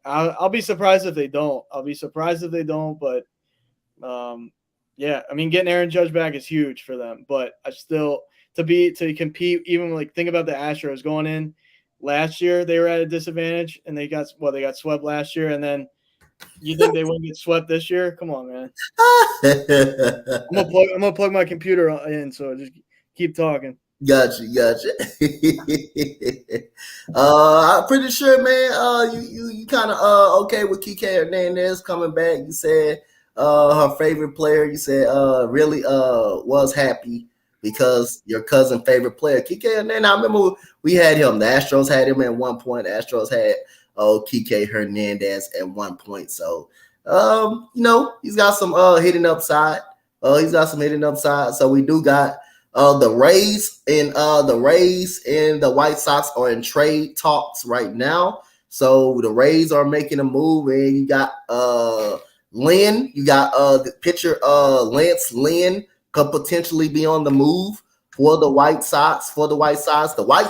I'll be surprised if they don't. I'll be surprised if they don't. But yeah, I mean, getting Aaron Judge back is huge for them. But I still to compete, even like think about the Astros going in last year, they were at a disadvantage and they got swept last year, and then you think they wouldn't get swept this year? Come on, man. I'm gonna plug my computer in, so just keep talking. Gotcha. I'm pretty sure, man. You kind of okay with Kike Hernandez coming back. You said her favorite player. You said really was happy because your cousin favorite player Kike Hernandez. I remember we had him. The Astros had him at one point. The Astros had Kike Hernandez at one point. So he's got some hitting upside. He's got some hitting upside. So we do got. The Rays and the White Sox are in trade talks right now. So the Rays are making a move, and you got Lynn, you got the pitcher Lance Lynn could potentially be on the move for the White Sox. The White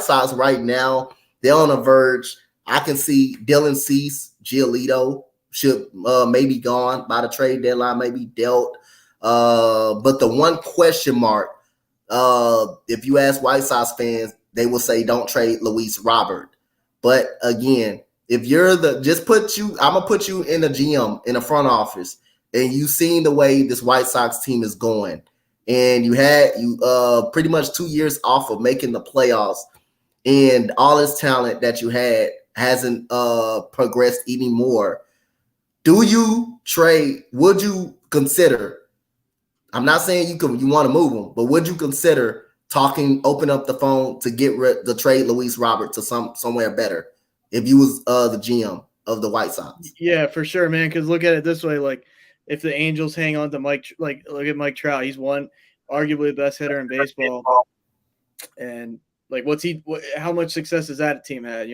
Sox right now, they're on the verge. I can see Dylan Cease, Giolito should maybe gone by the trade deadline, maybe dealt. But the one question mark, if you ask White Sox fans, they will say don't trade Luis Robert. But again, if you're I'm gonna put you in a GM in the front office, and you seen the way this White Sox team is going, and you pretty much 2 years off of making the playoffs, and all this talent that you had hasn't progressed anymore. Would you consider, I'm not saying you want to move him, but would you consider open up the phone to the trade Luis Robert to somewhere better if you was the GM of the White Sox? Yeah, for sure, man. Because look at it this way: like, if the Angels hang on to Mike, like, look at Mike Trout. He's arguably the best hitter in baseball, and like, how much success has that team had?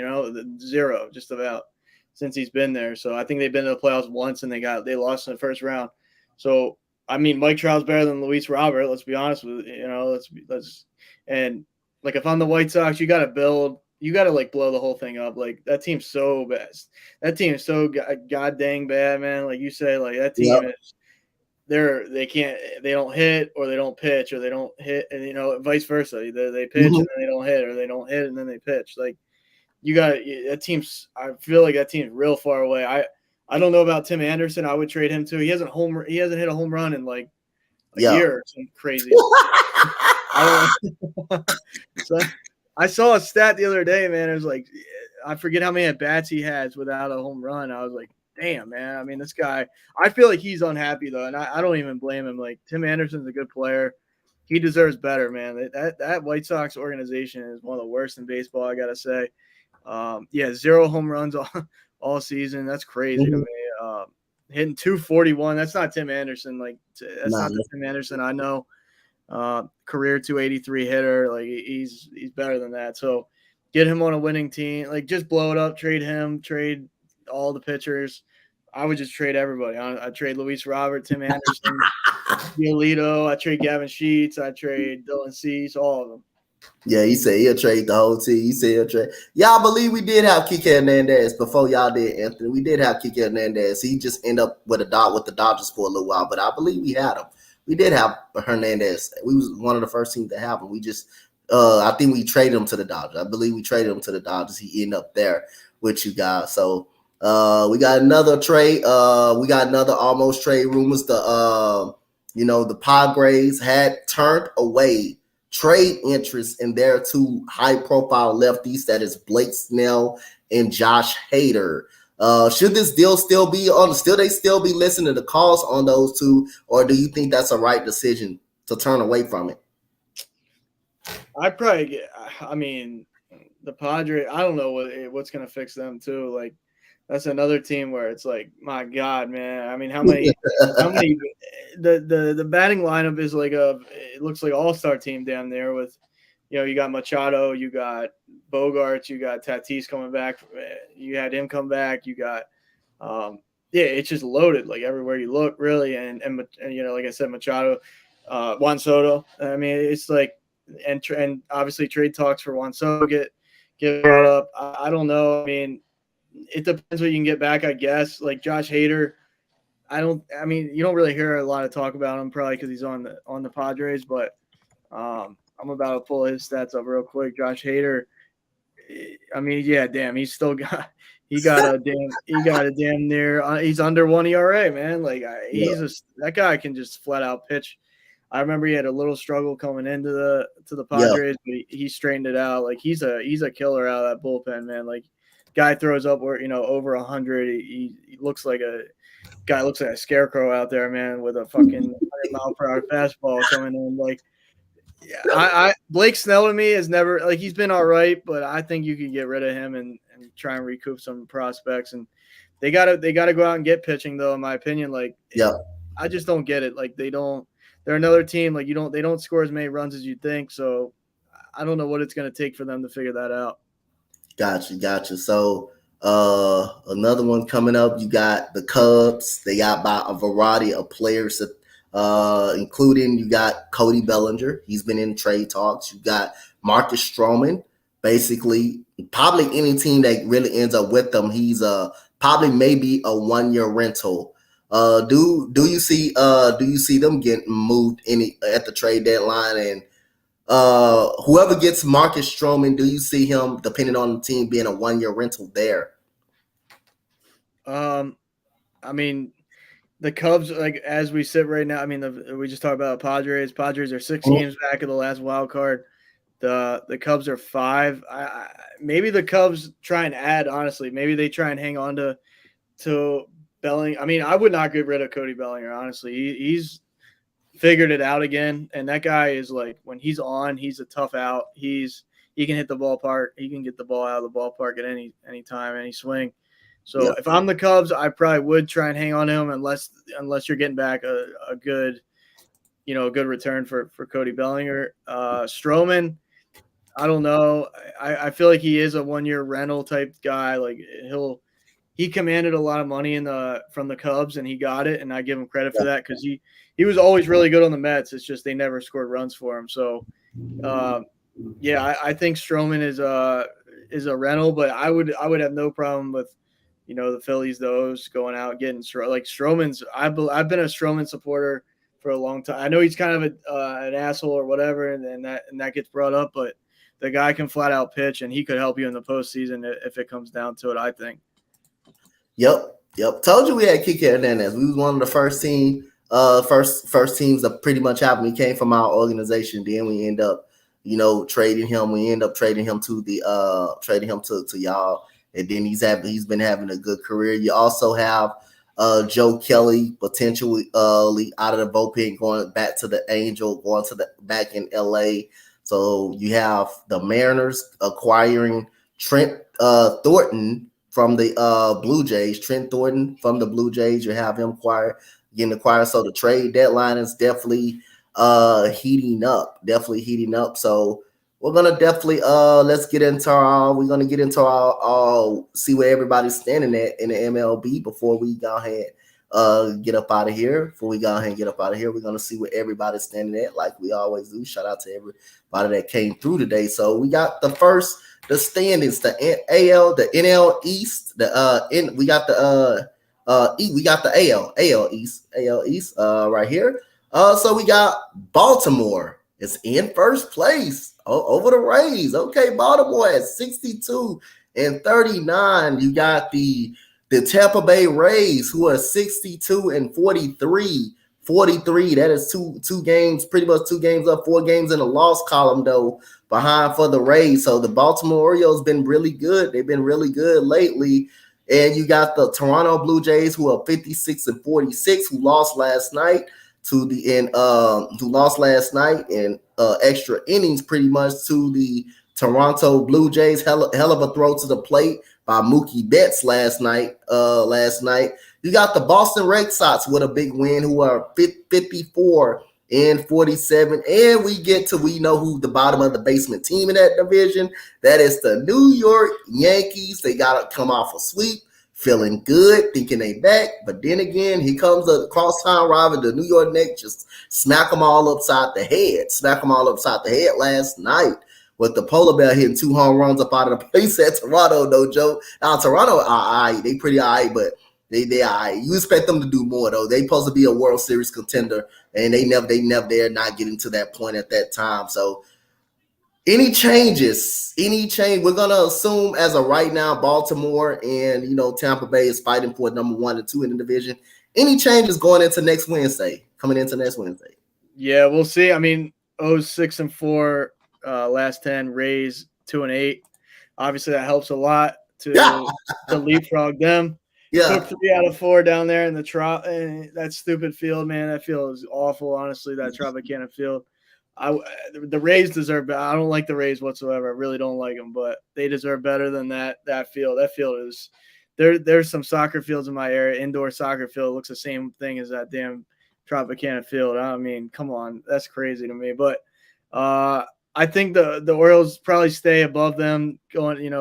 Zero, just about. since he's been there. So I think they've been to the playoffs once and they lost in the first round. So I mean, Mike Trout's better than Luis Robert. Let's be honest with you. Let's and like if I'm the White Sox, you got to build. You got to like blow the whole thing up. Like that team's so bad. That team is so god dang bad, man. Like you say, like that team Yep. is they don't hit or they don't pitch or they don't hit and vice versa. Either they pitch Mhm. and then they don't hit or they don't hit and then they pitch. Like you got that team's. I feel like that team's real far away. I don't know about Tim Anderson. I would trade him too. He hasn't hit a home run in like a Yep. year or some crazy. I don't. So I saw a stat the other day, man. It was like I forget how many at bats he has without a home run. I was like, damn, man. I mean, this guy. I feel like he's unhappy though, and I don't even blame him. Like Tim Anderson's a good player. He deserves better, man. That White Sox organization is one of the worst in baseball. I gotta say. Yeah, 0 home runs all season. That's crazy to Mhm. me. Hitting 241. That's not Tim Anderson. Like that's Nah, not the Tim Anderson I know. Career 283 hitter. Like he's better than that. So get him on a winning team. Like just blow it up. Trade him. Trade all the pitchers. I would just trade everybody. I'd trade Luis Robert, Tim Anderson, Giolito. I trade Gavin Sheets. I trade Dylan Cease. All of them. yeah, he said he'll trade the whole team. He said he'll trade. Y'all believe we did have Kike Hernandez before y'all did, Anthony. We did have Kike Hernandez. He just ended up with the Dodgers for a little while, but I believe we had him. We did have Hernandez. We was one of the first teams to have him. We just, I think we traded him to the Dodgers. I believe we traded him to the Dodgers. He ended up there with you guys. So we got another trade. We got another almost trade rumors. The Padres had turned away trade interest in their two high-profile lefties, that is Blake Snell and Josh Hader. Should this deal still be on? They still be listening to the calls on those two, or do you think that's a right decision to turn away from it? I'd probably get. I mean, the Padres. I don't know what's gonna fix them too. Like that's another team where it's like, my God, man. I mean, how many? The batting lineup is like it looks like all-star team down there with, you got Machado, you got Bogarts, you got Tatis coming back, you had him come back, you got, yeah, it's just loaded like everywhere you look, really, and like I said, Machado, Juan Soto. I mean, it's like, and obviously trade talks for Juan Soto get brought up. I don't know. I mean, it depends what you can get back, I guess. Like Josh Hader. I mean, you don't really hear a lot of talk about him probably because he's on the Padres, but I'm about to pull his stats up real quick. Josh Hader. I mean, yeah, damn, he got a damn near. He's under 1 ERA, man. Like Yeah, that guy can just flat out pitch. I remember he had a little struggle coming into the yeah, Padres, but he straightened it out. Like he's a killer out of that bullpen, man. Like guy throws up over 100. He looks like a guy looks like a scarecrow out there, man, with a fucking 100-mile-per-hour fastball coming in. Like, yeah, I Blake Snell to me is never like he's been all right, but I think you could get rid of him and try and recoup some prospects. And they gotta go out and get pitching though, in my opinion. Like, yeah. I just don't get it. Like they're another team. Like they don't score as many runs as you think. So I don't know what it's gonna take for them to figure that out. Gotcha. So another one coming up, you got the Cubs. They got by a variety of players, including you got Cody Bellinger. He's been in trade talks. You got Marcus Stroman. Basically, probably any team that really ends up with them, he's probably maybe a 1 year rental. Do you see them getting moved any at the trade deadline? And whoever gets Marcus Stroman, do you see him, depending on the team, being a 1 year rental there? I mean, the Cubs, like as we sit right now, I mean, we just talked about Padres. Padres are 6 games back of the last wild card. The Cubs are 5. Maybe the Cubs try and add. Honestly, maybe they try and hang on to Belling. I mean, I would not get rid of Cody Bellinger. Honestly, he's figured it out again, and that guy is like when he's on, he's a tough out. He can hit the ballpark. He can get the ball out of the ballpark at any time, any swing. So Yeah, if I'm the Cubs, I probably would try and hang on to him unless you're getting back a good good return for Cody Bellinger. Stroman, I don't know. I feel like he is a 1 year rental type guy. Like he commanded a lot of money from the Cubs, and he got it, and I give him credit for that because he was always really good on the Mets. It's just they never scored runs for him. So, yeah, I think Stroman is a rental, but I would have no problem with the Phillies, those going out getting like Stroman's. I've been a Stroman supporter for a long time. I know he's kind of an asshole or whatever, and that gets brought up, but the guy can flat out pitch, and he could help you in the postseason if it comes down to it, I think. Yep. Told you we had Kike Hernandez. We was one of the first first teams that pretty much happened. He came from our organization. Then we end up, trading him. We end up trading him to y'all. And then he's been having a good career. You also have Joe Kelly potentially out of the bullpen going back to the Angel, going to the back in LA. So you have the Mariners acquiring Trent Thornton from the Blue Jays. Trent Thornton from the Blue Jays. You have him getting acquired. So the trade deadline is definitely heating up. So we're gonna definitely let's get into our see where everybody's standing at in the MLB before we go ahead get up out of here. We're gonna see where everybody's standing at, like we always do. Shout out to everybody that came through today. So we got the standings, the NL East, we got the AL East right here. So we got Baltimore is in first place over the Rays. Okay, Baltimore at 62 and 39. You got the Tampa Bay Rays, who are 62 and 43. That is two games, pretty much 2 games up, 4 games in the loss column though, behind for the Rays. So the Baltimore Orioles been really good. They've been really good lately. And you got the Toronto Blue Jays, who are 56 and 46, who lost last night in extra innings, pretty much, to the Toronto Blue Jays. Hell of a throw to the plate by Mookie Betts last night. You got the Boston Red Sox with a big win, who are 54 and 47. And we know who the bottom of the basement team in that division. That is the New York Yankees. They got to come off a sweep, feeling good, thinking they back. But then again, here comes a crosstown rival, the New York Knicks, just smack them all upside the head last night, with the polar bear hitting 2 home runs up out of the place at Toronto, no joke. Now, Toronto are all right. They pretty all right, but they all right. You expect them to do more, though. They supposed to be a World Series contender, and they're not getting to that point at that time. So any change? We're going to assume as of right now, Baltimore and, Tampa Bay is fighting for number 1 and 2 in the division. Any changes coming into next Wednesday? Yeah, we'll see. I mean, O's 6 and 4, last 10, Rays 2 and 8. Obviously, that helps a lot to leapfrog them. Yeah. Took 3 out of 4 down there in that stupid field, man. That field is awful, honestly, that Tropicana field. The Rays deserve better. I don't like the Rays whatsoever. I really don't like them, but they deserve better than that field. That field is there's some soccer fields in my area. Indoor soccer field looks the same thing as that damn Tropicana field. I mean, come on, that's crazy to me. But I think the Orioles probably stay above them going.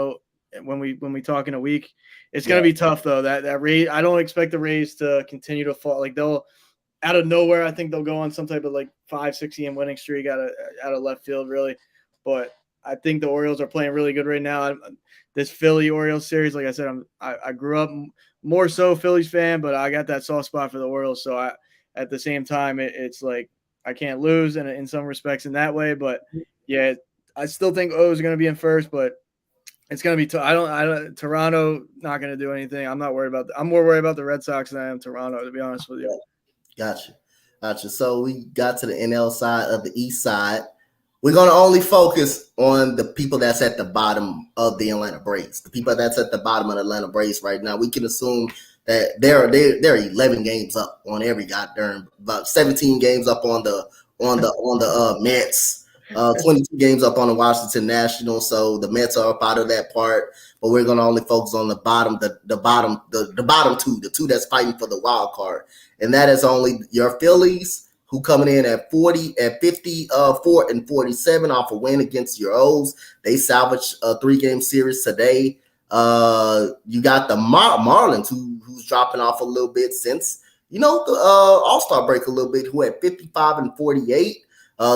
When we talk in a week, it's going to be tough though. That Rays, I don't expect the Rays to continue to fall. Like they'll out of nowhere, I think they'll go on some type of 5-6 game winning streak out of left field, really. But I think the Orioles are playing really good right now. This Philly Orioles series, like I said, I grew up more so Phillies fan, but I got that soft spot for the Orioles. So at the same time, it's like I can't lose in some respects in that way. But yeah, I still think O's are going to be in first, but it's going to be Toronto not going to do anything. I'm not worried about that. I'm more worried about the Red Sox than I am Toronto, to be honest with you. Gotcha. So we got to the NL side of the East side. We're going to only focus on the people that's at the bottom of the Atlanta Braves. The people that's at the bottom of the Atlanta Braves right now. We can assume that they're 11 games up on every goddamn, about 17 games up on the Mets. 22 games up on the Washington Nationals, so the Mets are up out of that part. But we're gonna only focus on the bottom two, the two that's fighting for the wild card, and that is only your Phillies, who coming in at 54 and 47 off a win against your O's. They salvaged a 3-game series today. You got the Marlins, who's dropping off a little bit since the All-Star break a little bit, who had 55-48.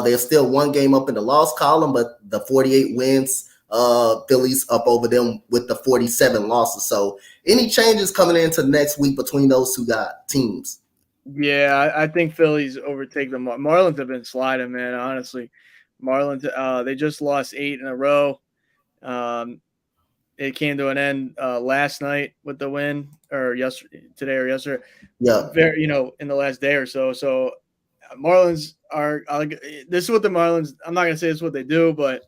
They're still one game up in the loss column, but the 48 wins, Phillies up over them with the 47 losses. So any changes coming into next week between those two teams? Yeah, I think Phillies overtake the Marlins. Have been sliding, man. Honestly, Marlins. They just lost 8 in a row. It came to an end last night with the win, or today or yesterday. Yeah. Very, in the last day or so. So Marlins are. This is what the Marlins. I'm not gonna say this is what they do, but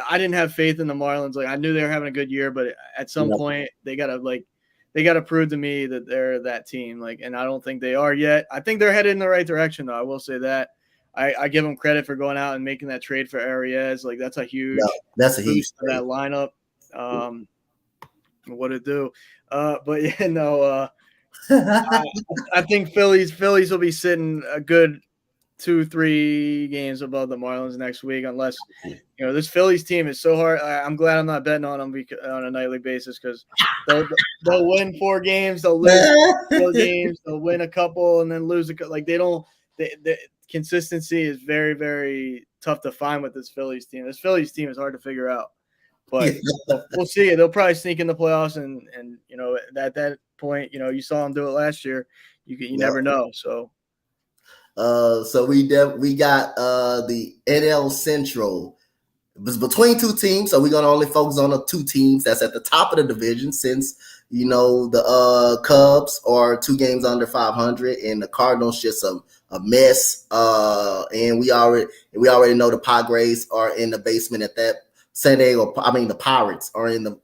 I didn't have faith in the Marlins. Like, I knew they were having a good year, but at some point they gotta prove to me that they're that team. Like, and I don't think they are yet. I think they're headed in the right direction, though. I will say that. I give them credit for going out and making that trade for Arias. Like, that's a huge boost to that lineup. What it do? But yeah, no. I think Phillies will be sitting a good 2-3 games above the Marlins next week, unless this Phillies team is so hard. I'm glad I'm not betting on them on a nightly basis, because they'll win 4 games, they'll lose 4 games, they'll win a couple and then lose like they don't. The consistency is very, very tough to find with this Phillies team. This Phillies team is hard to figure out, but we'll see. They'll probably sneak in the playoffs, and at that point, you saw them do it last year. You never know. So. So we got the NL Central. It was between two teams, so we're gonna only focus on the 2 teams that's at the top of the division, since the Cubs are 2 games under 500 and the Cardinals just a mess. And we already know the Padres are in the basement at that. The Pirates are in the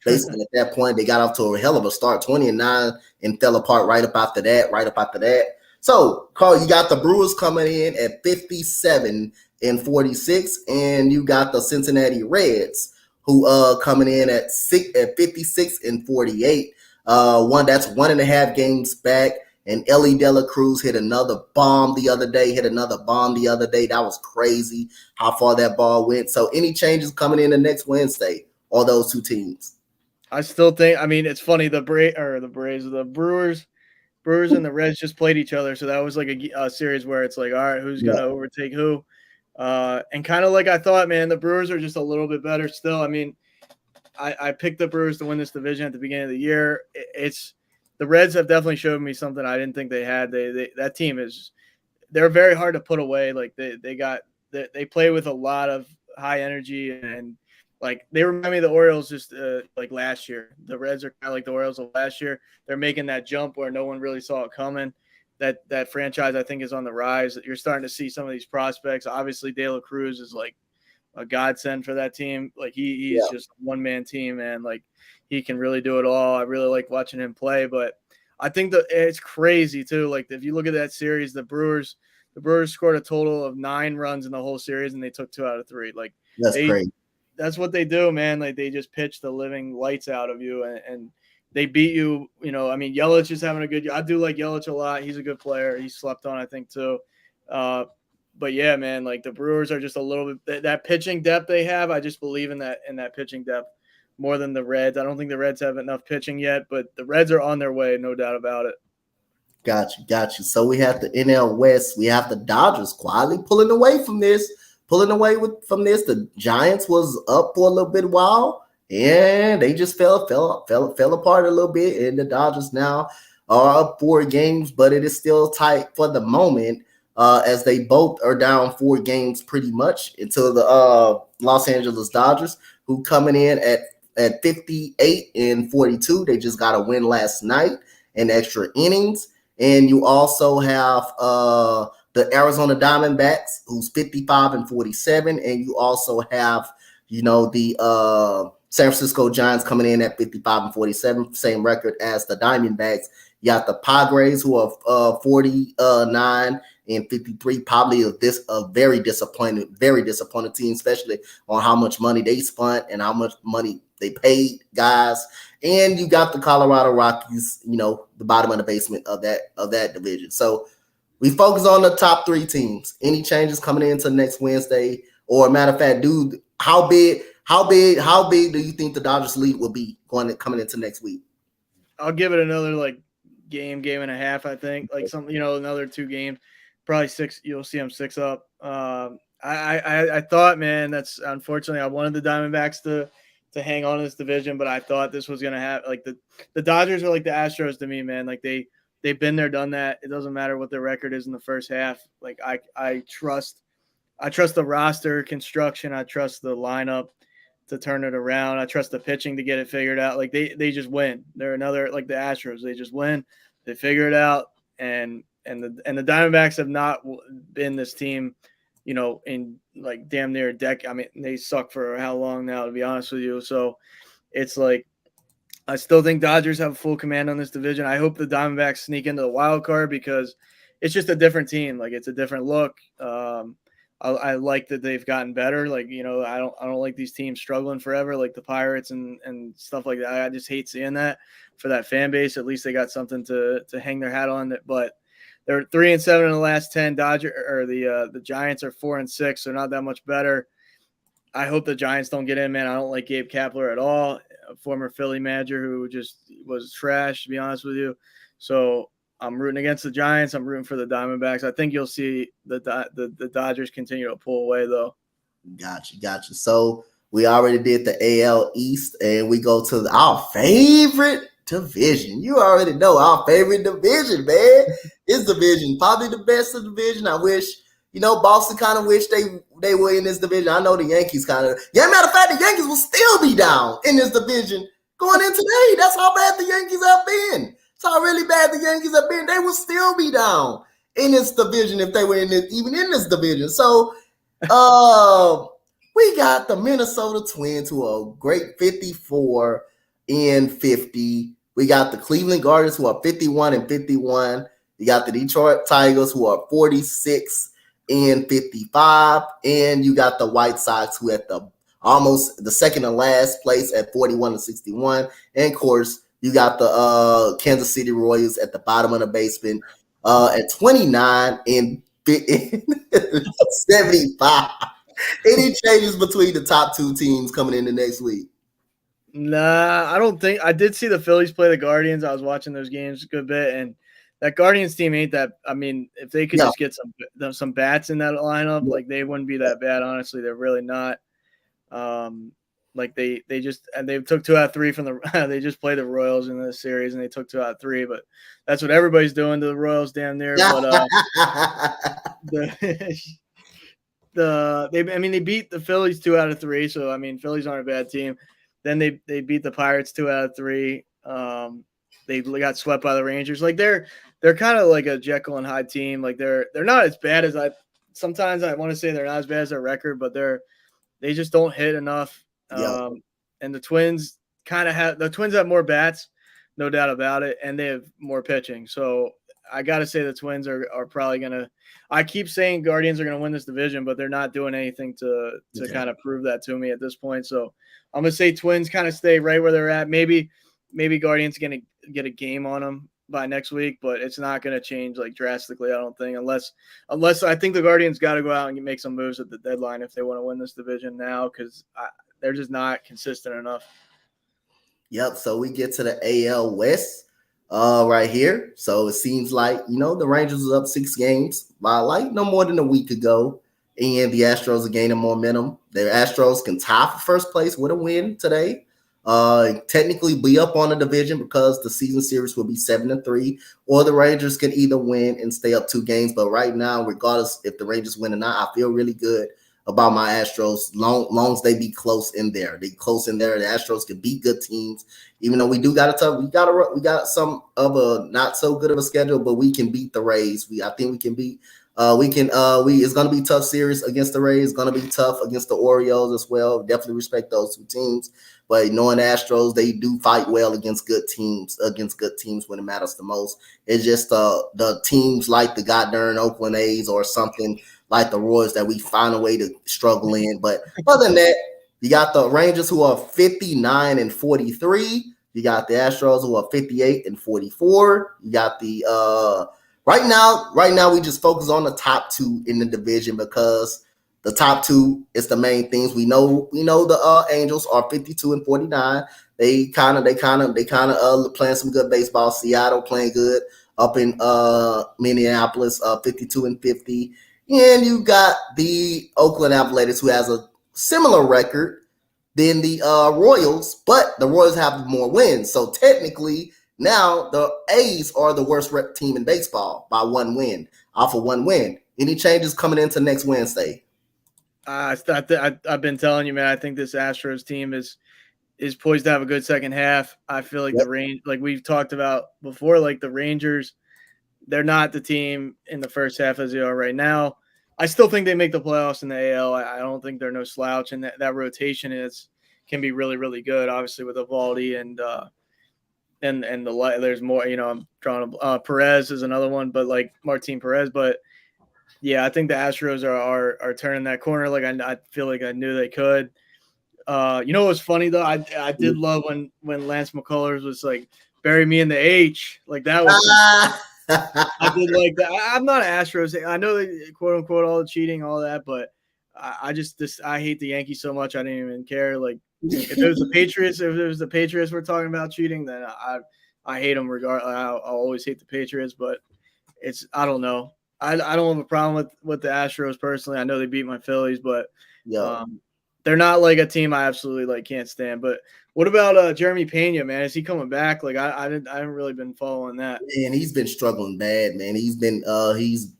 basement at that point. They got off to a hell of a start, 20-9, and fell apart right up after that. So, Carl, you got the Brewers coming in at 57-46, and you got the Cincinnati Reds, who coming in at 56-48. That's 1.5 games back. And Ellie De La Cruz hit another bomb the other day. That was crazy how far that ball went. So, any changes coming in the next Wednesday, or those 2 teams? I still think. I mean, it's funny. The Brewers and the Reds just played each other, so that was like a series where it's like, all right, who's going to overtake who? And kind of like I thought, man, the Brewers are just a little bit better still. I mean, I picked the Brewers to win this division at the beginning of the year. The Reds have definitely showed me something I didn't think they had. That team they're very hard to put away. Like they play with a lot of high energy, and like they remind me of the Orioles just like last year. The Reds are kind of like the Orioles of last year. They're making that jump where no one really saw it coming. That franchise, I think, is on the rise. You're starting to see some of these prospects. Obviously, De La Cruz is like a godsend for that team. Like he's just a one-man team, man. Like he can really do it all. I really like watching him play. But I think that it's crazy too. Like if you look at that series, the Brewers scored a total of 9 runs in the whole series, and they took 2 out of 3. Like that's crazy. That's what they do, man. Like they just pitch the living lights out of you, and they beat you. I mean, Yelich is having a good year. I do like Yelich a lot. He's a good player. He slept on, I think, too. But yeah, man, like the Brewers are just a little bit that pitching depth they have. I just believe in that pitching depth more than the Reds. I don't think the Reds have enough pitching yet, but the Reds are on their way, no doubt about it. Got you. So we have the NL West. We have the Dodgers quietly pulling away from this. The Giants was up for a little bit while, and they just fell apart a little bit. And the Dodgers now are up 4 games, but it is still tight for the moment, as they both are down 4 games pretty much until the Los Angeles Dodgers, who coming in at 58-42. They just got a win last night in extra innings. And you also have the Arizona Diamondbacks, who's 55-47, and you also have, the San Francisco Giants coming in at 55-47, same record as the Diamondbacks. You got the Padres, who are 49-53, probably a very disappointed team, especially on how much money they spent and how much money they paid guys. And you got the Colorado Rockies, the bottom of the basement of that division. So we focus on the top 3 teams. Any changes coming into next Wednesday? Or matter of fact, dude, how big How big do you think the Dodgers lead will be coming into next week? I'll give it another like game and a half. I think like some another 2 games, probably six. You'll see them 6 up. I thought, man, that's unfortunately I wanted the Diamondbacks to hang on to this division, but I thought this was gonna have like the Dodgers are like the Astros to me, man. Like they've been there, done that. It doesn't matter what their record is in the first half. Like I trust the roster construction. I trust the lineup to turn it around. I trust the pitching to get it figured out. Like they just win. They're another like the Astros. They just win. They figure it out. And the Diamondbacks have not been this team, in like damn near a decade. I mean, they suck for how long now, to be honest with you. So it's like I still think Dodgers have full command on this division. I hope the Diamondbacks sneak into the wild card because it's just a different team. Like it's a different look. I like that they've gotten better. Like I don't like these teams struggling forever, like the Pirates and stuff like that. I just hate seeing that for that fan base. At least they got something to hang their hat on. But they're 3-7 in the last 10. The Giants are 4-6, so not that much better. I hope the Giants don't get in, man. I don't like Gabe Kapler at all, a former Philly manager who just was trash, to be honest with you. So I'm rooting against the Giants. I'm rooting for the Diamondbacks. I think you'll see the Dodgers continue to pull away, though. Gotcha. So we already did the AL East, and we go to our favorite division. You already know our favorite division, man. This division, probably the best of the division. I wish, Boston kind of wish they were in this division. I know the Yankees kind of. Yeah, matter of fact, the Yankees will still be down in this division going in today. That's how bad the Yankees have been. That's how really bad the Yankees have been. They will still be down in this division if they were even in this division. So, we got the Minnesota Twins who are great 54-50. We got the Cleveland Guardians who are 51-51. You got the Detroit Tigers who are 46-55, and you got the White Sox who at almost the second to last place at 41-61. And of course, you got the Kansas City Royals at the bottom of the basement at 29-75. Any changes between the top two teams coming into next week? Nah, I don't think. I did see the Phillies play the Guardians. I was watching those games a good bit, and that Guardians team ain't that. I mean, if they could just get some bats in that lineup, like they wouldn't be that bad. Honestly, they're really not. Like they took 2 out of 3 from the. They just played the Royals in this series, and they took 2 out of 3. But that's what everybody's doing to the Royals, damn near. But they beat the Phillies 2 out of 3. So I mean, Phillies aren't a bad team. Then they beat the Pirates 2 out of 3. They got swept by the Rangers. Like they're kind of like a Jekyll and Hyde team. Like they're not as bad as sometimes I want to say they're not as bad as their record, but they just don't hit enough. And the Twins have more bats, no doubt about it, and they have more pitching. So I got to say the Twins are probably gonna. I keep saying Guardians are gonna win this division, but they're not doing anything to kind of prove that to me at this point. So I'm gonna say Twins kind of stay right where they're at. Maybe Guardians gonna get a game on them by next week, but it's not gonna change like drastically. I don't think unless I think the Guardians got to go out and make some moves at the deadline if they want to win this division now because they're just not consistent enough. Yep. So we get to the AL West right here. So it seems like, the Rangers was up 6 games by like no more than a week ago. And the Astros are gaining momentum. The Astros can tie for first place with a win today. Technically be up on the division because the season series will be 7-3, or the Rangers can either win and stay up 2 games. But right now, regardless if the Rangers win or not, I feel really good about my Astros, long as they be close in there. They close in there. The Astros can beat good teams, even though we got some of a not so good of a schedule, but we can beat the Rays. I think we can beat. It's going to be a tough series against the Rays. It's going to be tough against the Orioles as well. Definitely respect those 2 teams. But knowing the Astros, they do fight well against good teams when it matters the most. It's just the teams like the goddamn Oakland A's or something like the Royals that we find a way to struggle in. But other than that, you got the Rangers who are 59-43. You got the Astros who are 58-44. You got the right now we just focus on the top 2 in the division because the top two is the main things. We know the Angels are 52-49. They kind of playing some good baseball. Seattle playing good up in Minneapolis, 52-50. And you got the Oakland Athletics, who has a similar record than the Royals, but the Royals have more wins. So technically, now the A's are the worst team in baseball by one win, off of one win. Any changes coming into next Wednesday? I've been telling you, man. I think this Astros team is poised to have a good second half. I feel like the range, like we've talked about before, like the Rangers, they're not the team in the first half as they are right now. I still think they make the playoffs in the AL. I don't think they're no slouch, and that rotation can be really, really good. Obviously with Evaldi and there's more. I'm drawing Perez is another one, but like Martin Perez. But yeah, I think the Astros are turning that corner. Like I feel like I knew they could. What was funny though? I did love when Lance McCullers was like, "Bury me in the H." Like that was. I did like that. I'm not an Astros. I know they quote unquote all the cheating, all that, but I hate the Yankees so much. I didn't even care. Like if it was the Patriots we're talking about cheating, then I hate them regardless. I'll always hate the Patriots, but I don't know. I don't have a problem with the Astros personally. I know they beat my Phillies, but they're not like a team I absolutely can't stand. But what about Jeremy Pena, man? Is he coming back? Like I haven't really been following that. Man, he's been struggling bad, man. He's been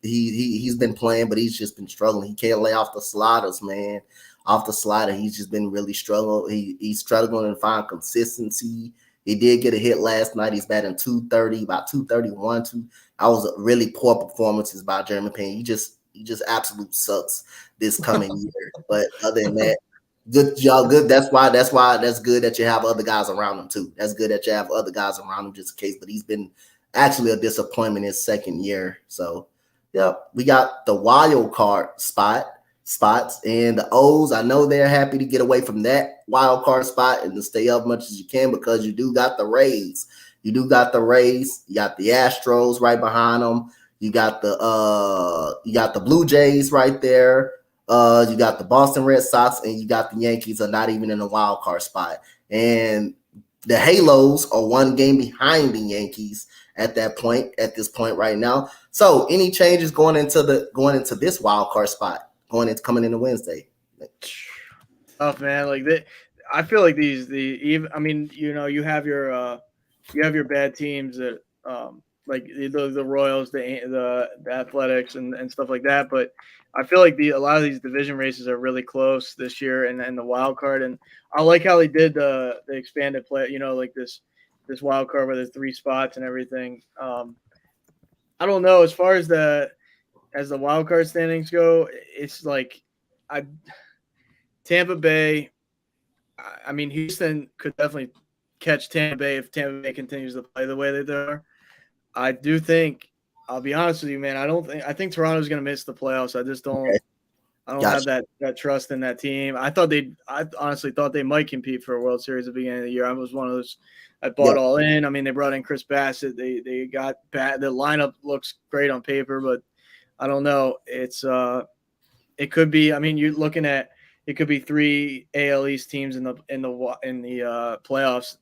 he's been playing, but he's just been struggling. He can't lay off the sliders, man. Off the slider, he's just been really struggling. He's struggling to find consistency. He did get a hit last night. He's batting 230, about 231. I was really poor performances by Jeremy Payne. He just absolute sucks this coming year. But other than that, good job. Good. That's good that you have other guys around him too. That's good that you have other guys around him just in case. But he's been actually a disappointment his second year. So yeah, we got the wild card spots and the O's. I know they're happy to get away from that wild card spot and to stay up much as you can because you do got the Rays. You got the Astros right behind them. You got the Blue Jays right there. You got the Boston Red Sox and you got the Yankees are not even in a wild card spot. And the Halos are one game behind the Yankees at this point right now. So any changes going into this wild card spot coming into Wednesday? Tough, man. I feel like you have your bad teams that like the Royals, the Athletics, and stuff like that. But I feel like a lot of these division races are really close this year, and the wild card. And I like how they did the expanded play. Like this wild card where there's 3 spots and everything. I don't know as far as the wild card standings go. It's like Tampa Bay. I mean, Houston could definitely catch Tampa Bay if Tampa Bay continues to play the way that they are. I do think, I'll be honest with you, man. I think Toronto's going to miss the playoffs. I just don't. Okay. I don't have that trust in that team. I honestly thought they might compete for a World Series at the beginning of the year. I was one of those. I bought all in. I mean, they brought in Chris Bassett. They got bad. The lineup looks great on paper, but I don't know. It could be. I mean, you're looking at. It could be 3 AL East teams in the playoffs.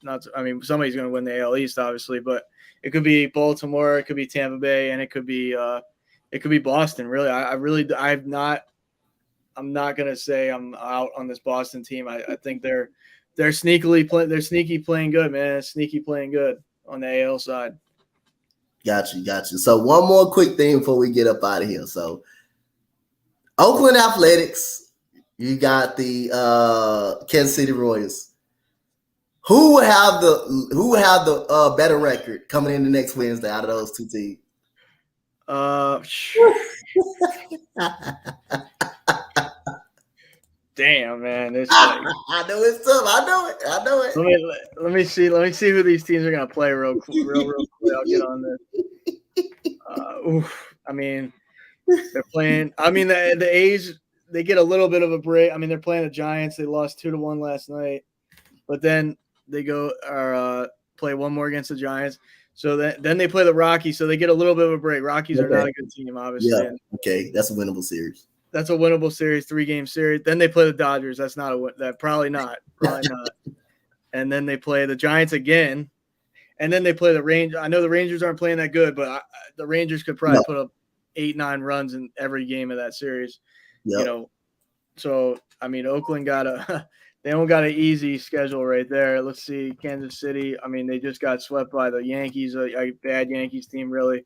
Somebody's going to win the AL East, obviously, but it could be Baltimore, it could be Tampa Bay, and it could be Boston. Really, I'm not going to say I'm out on this Boston team. I think they're sneaky playing good, man. Sneaky playing good on the AL side. Got you. So one more quick thing before we get up out of here. So Oakland Athletics. You got the Kansas City Royals. Who will have the better record coming into next Wednesday out of those two teams? Damn, man, I know it's tough. I know it. Let me see who these teams are gonna play real quick. I'll get on this. I mean, they're playing. I mean, the A's. They get a little bit of a break. I mean, they're playing the Giants. They lost 2-1 last night, but then they go play one more against the Giants. So then they play the Rockies. So they get a little bit of a break. Rockies are not a good team, obviously. Yeah. Okay, that's a winnable series. That's a winnable series, 3-game series. Then they play the Dodgers. That's not a win. That probably not. And then they play the Giants again. And then they play the Rangers. I know the Rangers aren't playing that good, but the Rangers could probably put up 8-9 runs in every game of that series. Yep. So I mean, Oakland they don't got an easy schedule right there. Let's see, Kansas City. I mean, they just got swept by the Yankees, a bad Yankees team, really.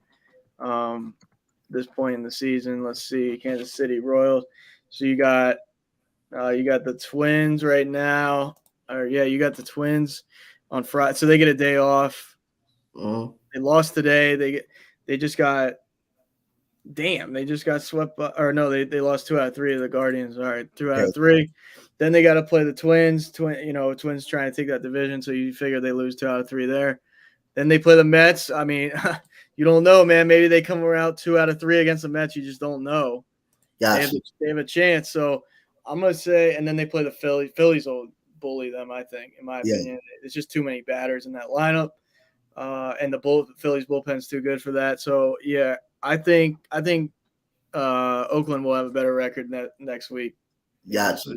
This point in the season, let's see, Kansas City Royals. So you got the Twins right now. You got the Twins on Friday, so they get a day off. Mm-hmm. They lost today. They just got swept by, or no, they lost 2 out of 3 of the Guardians. All right, 2 out of 3. Then they got to play the Twins. Twins trying to take that division, so you figure they lose 2 out of 3 there. Then they play the Mets. I mean, you don't know, man. Maybe they come around 2 out of 3 against the Mets. You just don't know. Gotcha. They have a chance. So I'm gonna say, and then they play the Phillies. Phillies will bully them, I think, in my opinion. It's just too many batters in that lineup, and the Phillies bullpen's too good for that. So yeah, I think Oakland will have a better record next week. Gotcha.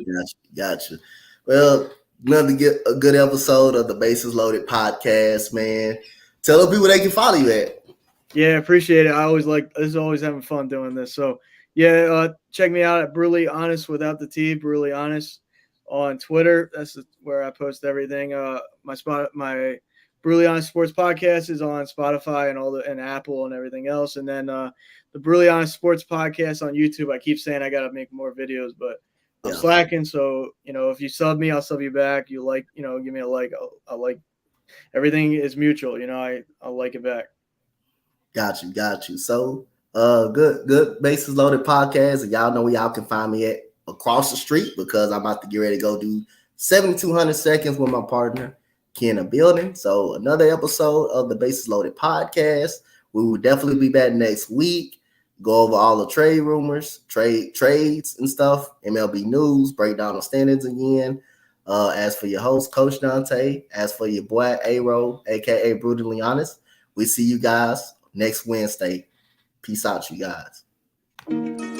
Well, another a good episode of the Bases Loaded podcast, man. Tell the people they can follow you at. Yeah, appreciate it. I always always having fun doing this. So yeah, check me out at Brutally Honest without the T, Brutally Honest on Twitter. That's where I post everything. My Brutally Honest Sports Podcast is on Spotify and Apple and everything else. And then the Brutally Honest Sports Podcast on YouTube. I keep saying I got to make more videos, but I'm slacking. So, if you sub me, I'll sub you back. You give me a like. I'll like. Everything is mutual. I'll like it back. Got you. So, good Bases Loaded podcast. And y'all know where y'all can find me at across the street, because I'm about to get ready to go do 7,200 seconds with my partner, Ken, in a building. So another episode of the Bases Loaded podcast. We will definitely be back next week. Go over all the trade rumors, trades and stuff, MLB news, break down the standings again. As for your host, Coach Dante, as for your boy, A-Roll, a.k.a. Brutally Honest, we see you guys next Wednesday. Peace out, you guys.